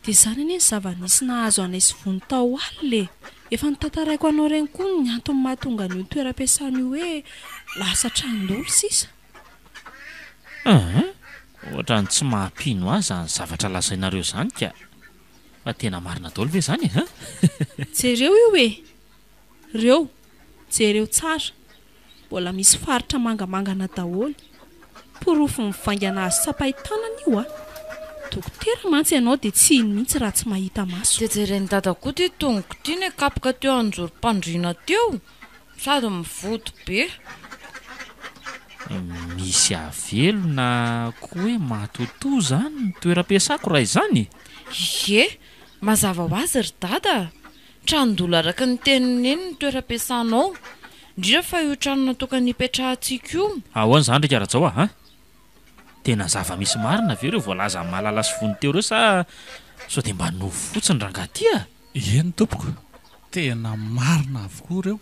dia zany anie ny zava-nisy nahazo anay sy vony tao alile efa nitantaraiko anao reny koa ny antony mahatonga an'io toeram-piasana io hoe lasa trandolo sisa ohatrany tsy mahampino azy ny zavatra lazainareo zany ka fa tena marina daholo ve zany e jereo io e reo jereo tsara mbola misy faritra mangamangana daholo porofo mivaingana azy sapahittanana io a dokotera mantsy ianao dia tsy iny mihitsy raha tsy mahita maso dia jereny dadakoa ty tongoko ty ny kapoka teo anjoro-pandriana teo sady mivoto be misy avelo na koa hoe matoto zany ny toeram-piasako raha izany ie mazava ho azy ry dada tranodolo araka ny teniny eny ny toeram-piasanao indrindra fa io trano natokany hipetrahantsika io ahoana zany ndraiky ara-jao a tena zava-misy marina ve reo voalaza mahalala sy vony teo reo sa sao dia mba novo fotsiny rangaha ty a eny tompoko tena marina avokoa reo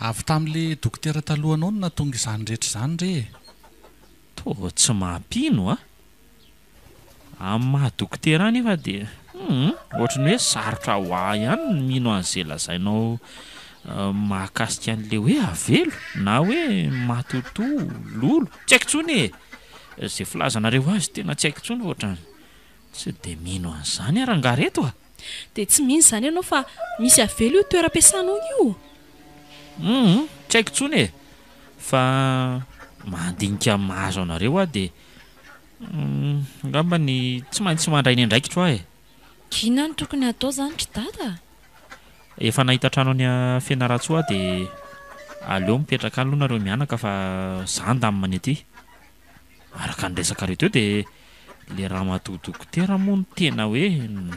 avy tamin'le dokotera talohanao no natonga izany rehetra izany re to tsy mahampino amin'ny maha dokotera any efa dia ohatrany hoe sarotra ho ah ihany ny mino an'izay lazainao mahakasika an'le hoe avelo na hoe matoto lolo tsy haiko tsony e izay filazanareo azy tena tsy haiko tsony ohatrany tsy dia mino an'izany arangaha reto a dia tsy mihitsy izany ianao fa misy avelo io toeram-piasanao io tsy haiko tsony e fa mandinika mahazo anareo a dia ngambany tsy maintsy mandray ny andraikitro aho e kina ny tokony atao zany ry dada efa nahita trano any a Fianaratsoa dia aleo mipetraka any aloha nareo mianaka fa zany da amin'ny aty araka ny resaka reo teo dia le raha matodokotera moa ny tena hoe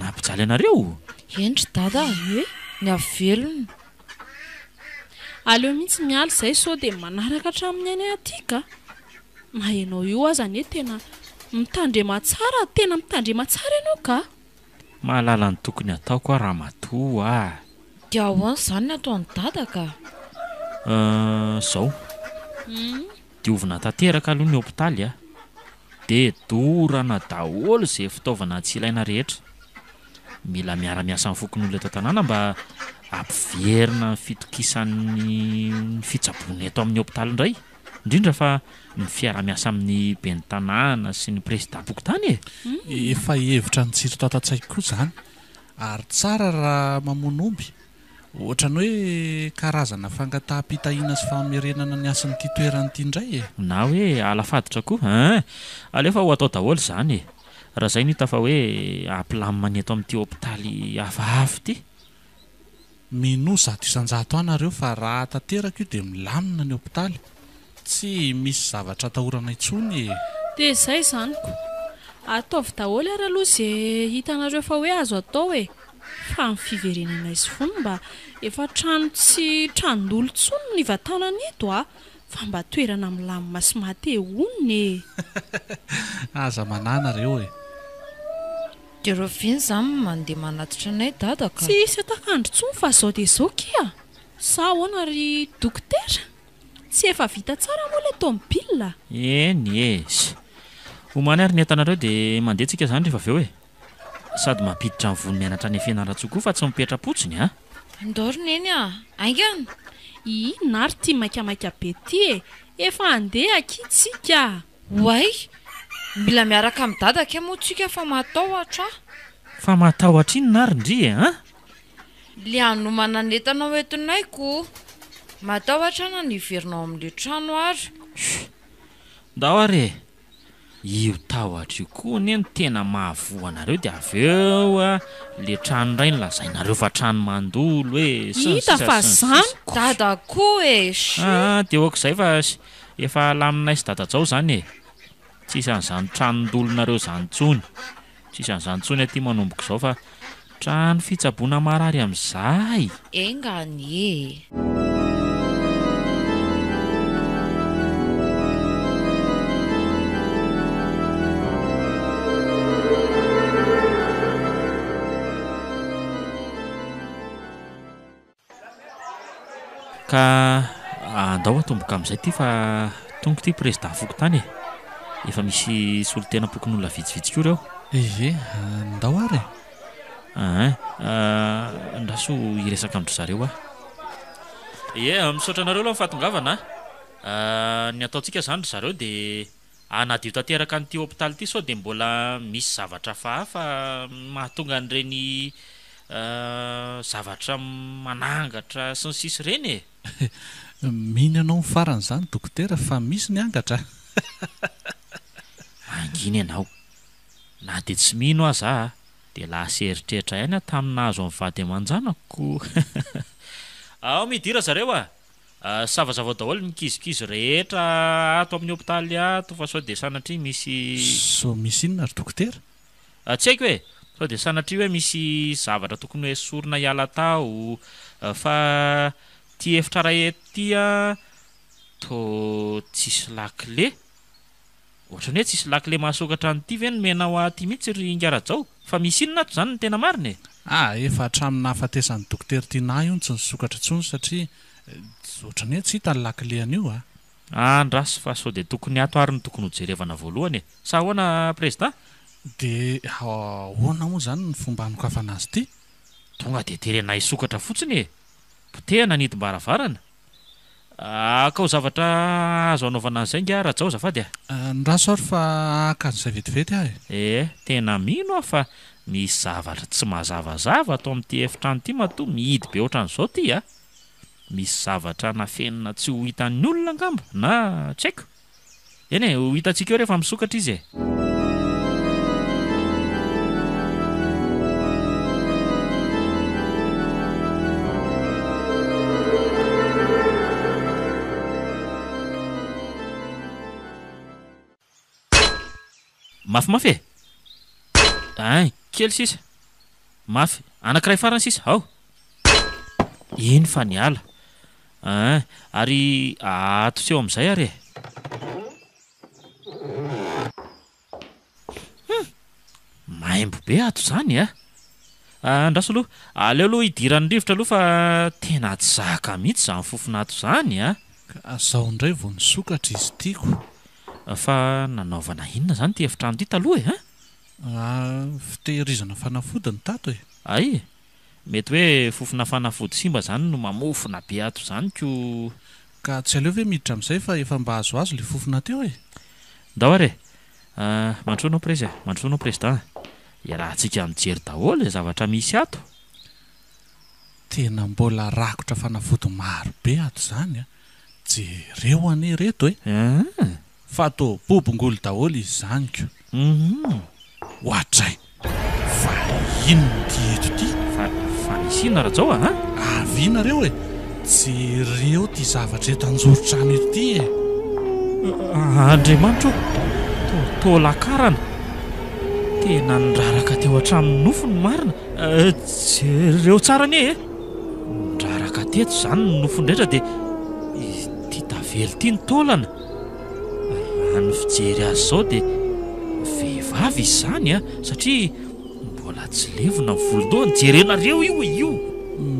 nampijaly anareo eny ry dada e ny avelony aleo mihitsy miala izay sao dia manaraka hatramin'ny any aty ka mahainao io azany hoe tena mitandrema tsara tena mitandrema tsara ianao ka mahalala ny tokony ataoko a raha matoa dia ahoany izany ny ataony dada ka zao diovina tanteraka aloha ny hopitaly a dia dorana daholo izay fitaovana tsy ilaina rehetra mila miara-miasa amin'ny fokon'olona eto an-tanàna mba ampiverina ny fitokisan'ny fitsaboana eto amin'ny hopitaly indray indrindra fa ny fiara-miasa amin'ny ben'ny tanàna sy ny président-pokotany e efa hevitra ny tsiro tatatsaiko koa zany ary tsara raha mamonomby ohatrany hoe karazana fangataham-pitahiana sy famerenana ny asan'ity toeranyity indray e na hoe alafaditra koa alefa ho atao daholo izany e raha izay nita fa hoe ampilamina eto amin'ity hopitaly hafahafa ity mino zato isan-jato anareo fa raha tanteraka io dia milamina ny hopitaly tsy misy zavatra atahorana intsony e dia izay izanyko ataovy daholo ary aloha izay hitanareo fa hoe azo atao e fa ny fiverenana izy fony mba efa trano tsy tranondolo tsony ny vatanana eto fa mba toerana milamina sy mahatehoniny e aza manana reo e dia reo viny izany mandeha manatitra anay dada ka tsy isy atakandro tsony fa zao dia zao kia sa ahoana ry dokotera tsy efa vita tsara moa le tomobila eny esy homany ary ny entanareo dia mandeha tsika izany rehefa avy eo e sady mampiditra ny vony mianatra any Fianaratsoa koa fa tsy mipetra-potsiny andorony eny aingana ina ary tia maikamaika be ty e efa andeha akitsika way mila miaraka amin'ny dada ke moa tsika fa matao hatra fa matahotra inona ary ndry e a liano mananetana oetinaiko matahotra na niverinao amin'le trano ary ndao are io tahotra io koa neny tena mahavoanareo dia avy eo a le trano ray nylazainareo fa trano mandolo hoe hita fa zany dada koa e dia oak'izay fa efa laminay sy dadajao zany e tsisy an'izany tranondolonareo zany tsony tsisy an'izany tsony aty manomboko izao fa trano fitsaboana marary amin'izay engany e ka andao atomboka amin'izay ty fa tonga ty président fokotany e efa misy solotena pokon'olona vitsivitsy koa reo ehe ndao ary ndaso iresaka amindry zareo misaotra anareo aloha mifatongavana ny ataontsika zany ry zareo dia anadio tanteraka an'ity hôpitaly ity sao dia mbola misy zavatra fahafa mahatonga an'ireny zavatra manangatra sy ny sisy reny e miny anao mifaran'izany dokotera fa misy ny angatra anginy ianao na dia tsy mino aza dia lasa eritreritra ihany taminahazo amin'ny vady aman-janako ao midira zareo savazava daholo mikizikizy rehetra ato amin'ny hôpitaly ato fa sao dia sanatria misy so misy inona ry dokotera tsy haiko hoe sao dia sanatria hoe misy zavatra tokony hoe sorona hiala tao fa ty efitra ray ety to tsisy lakile ohatrany hoe tsisy lakile mahasokatra nyity ve no menao aty mihitsy ry ingarajao fa misy inona ato zany no tena marina e efa hatramin'ny nahafatesan'ny dokotera tiana io ny tsy nisokatra tsony satria ohatrany hoe tsy hita ny lakileany io andrasy fa sao dia tokony ato ary ny tokony hojerevana voalohany e sa ahoana président dia ahoana moa zany ny fomba hanokafana azy ity tonga dia terena hisokatra fotsiny e potehana nidim-baravarana ka ho zavatra azo anaovana an'izay nga rajao zafady ny raso ary fa akan'izay vetivety ahy tena mino aho fa misy zavatra tsy mazavazava atao amin'ity efitrano ity matoa mihidy be ohatran'izao ty misy zavatra nafenina tsy ho hitan'ny olona angamba na tsy haiko eny e ho hitantsika eo rehefa misokatra izy e mafimafy e kely sisa mafy anankiray farany sisa ao iny fa ny ala ary atoseho amin'izay ary maimbo be ato zany andraso aloha aleo aloha hidiran'ny rivotra aloha fa tena tsy zaka mihitsy zany fofona ato zany zao indray vo nisokatra izy tiako fa nanaovana inona zany ty efitrano ty taloha fitehirizana fanafody ny tato ay mety hoe fofona fanafody simba zany no mamofona be ato zany ko ka tsy aleo ve miditra amin'izay fa efa mba azoazo le fofona teo ndao are mandroanao mandroanao président raha antsika mijery daholo e zavatra misy ato tena mbola rakotra fanafody maro be ato zany jereo ane reto fa to bobongolo daholo izy zanyko ohatray fa inona ty eto ty fa misy inona rajao avinareo jereo ty zavatra eto anjoro-trano eto ty andriamanitra to lakarana tena niraraka teo hatramin'ny nofony marina jereo tsara anie niraraka teto zany ny nofondrehetra dia ty tavely ty ny taolana raha ny fijery azy zao dia vehivavy izy zany satria mbola tsy levona volondohany jerenareo io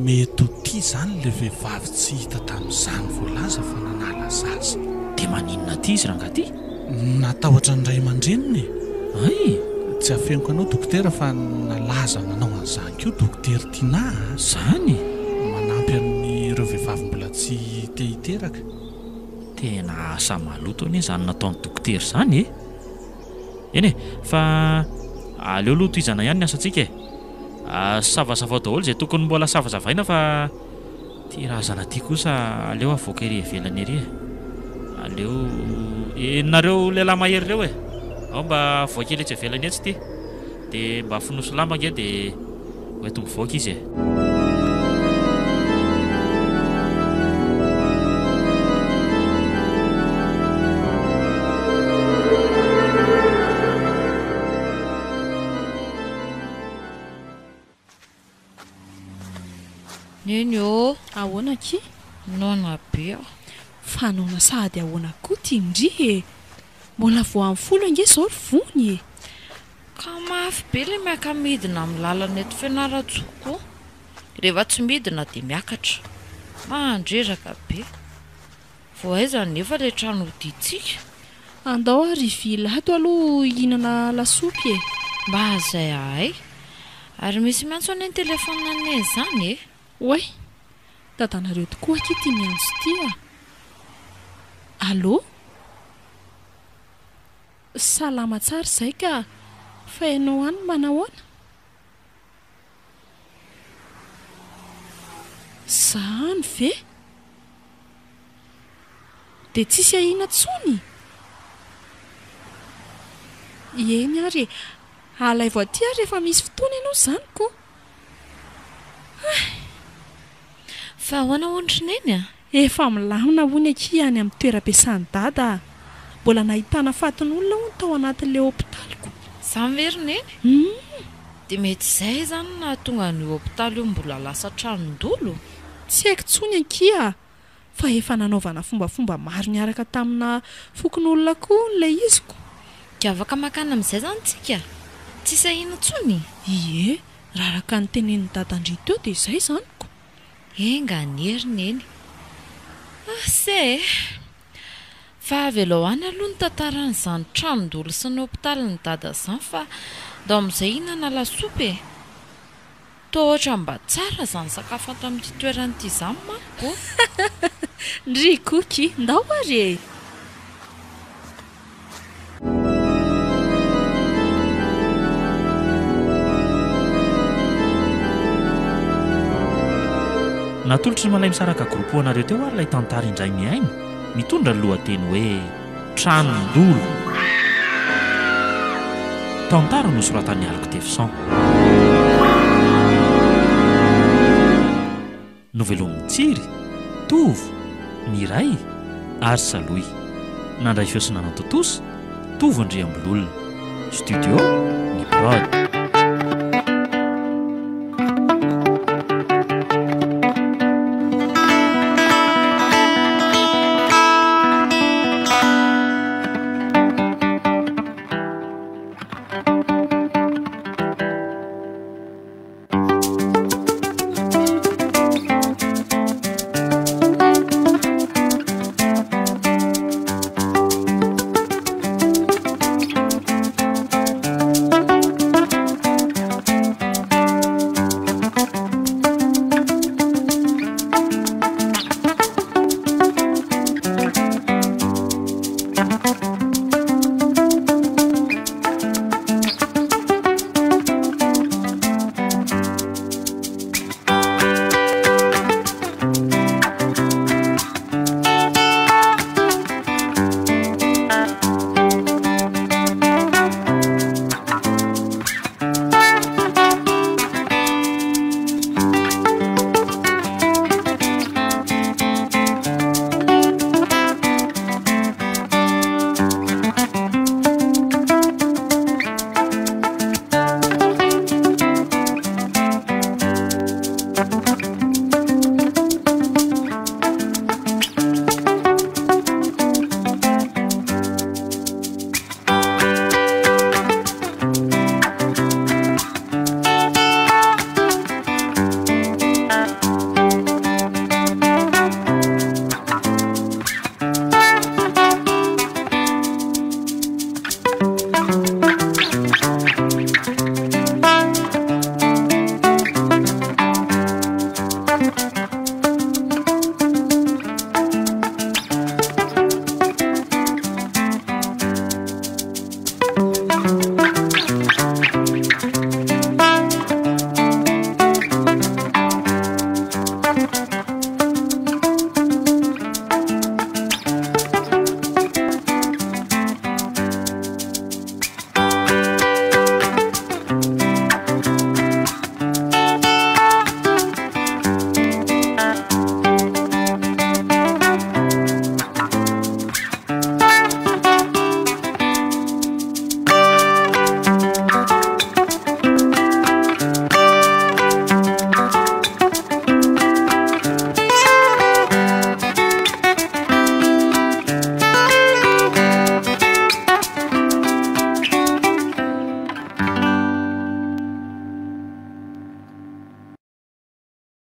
mety ho ty zany le vehivavy tsy hita tamin'izany voalaza fa nanala zaza dia maninona ty izy rangaty natahotra ny ray aman-dreniny ay tsy afeniko anao dokotera fa nalaza nanao an'izany ko dokotera tiana zany manampy amin'ireo vehivavy mbola tsy te hiteraka tena asa maloto anie zany nataon'ny dokotera zany eny fa aleo aloha toizana ihany ny asantsika Savasava daholo izay tokony mbola savazavaina fa ty razana ty kosa aleo avoaka ery ivelany ery aleo nareo lehilahy mahery reo ao mba voaka ely etsy ivelany etsy ty dia mba finosy lamba nge dia hoeto mivoaka izy neny o ahoana ki nona be fanaona sahady ahoana koa ty indri mbola vo amin'ny folo ange zao ry vony ka mafy be le miaka midina amin'ny lalana eto fianaratsoko rehefa tsy midina dia miakatra mandreraka be vo aizany nefa le trano hoditsika andao ary vilato aloha ihinana lasopy mba azay ahay ary misy miantso any ny telefona neny zany oay dadanareo tokoa aky ty miantso ty allo salama tsara izay ka fa ianao any manahoana zany ve dia tsisy ahina tsony eny ary alay vo aty ary rehefa misy fotoana ianao zany ko fa ahoana ondrineny efa milamina hony aky any amin'ny toeram-piasany dada mbola nahitana fatin'olona ho ny tao anatin'le hôpitaliko samyverineny dia mety izay zany na tonga ny hôpitaly io mbola lasa tranondolo tsy haiko tsony akia fa efa nanaovana fombafomba maro niaraka tamina fokon'olona koa n'ilay iziko dia afaka makana amin'izay zany tsika tsisy ahina tsony ie raha raka ny tenen'ny dadandry teo dia izay zanyko enga nyerineny se fa avy alao any aloha ny tantaran'izany tranondolo sy ny hôpitaly ny dada izany fa da amin'izay ihinana lasopy toa ohatra mba tsara izany sakafo ato amin'ity toeran'ity izany manko ndry koky ndao ary natolotry ny malay misaraka groupe anareo teo ary ilay tantara indray miaina mitondra ny lohateny hoe tranondolo tantara nosoratan'ny Alok Tefsan novelomin'ny Tsiry Tovo Miray ary Saloy nandray feosina nantotosa Tovo Andriambololona studio ny prod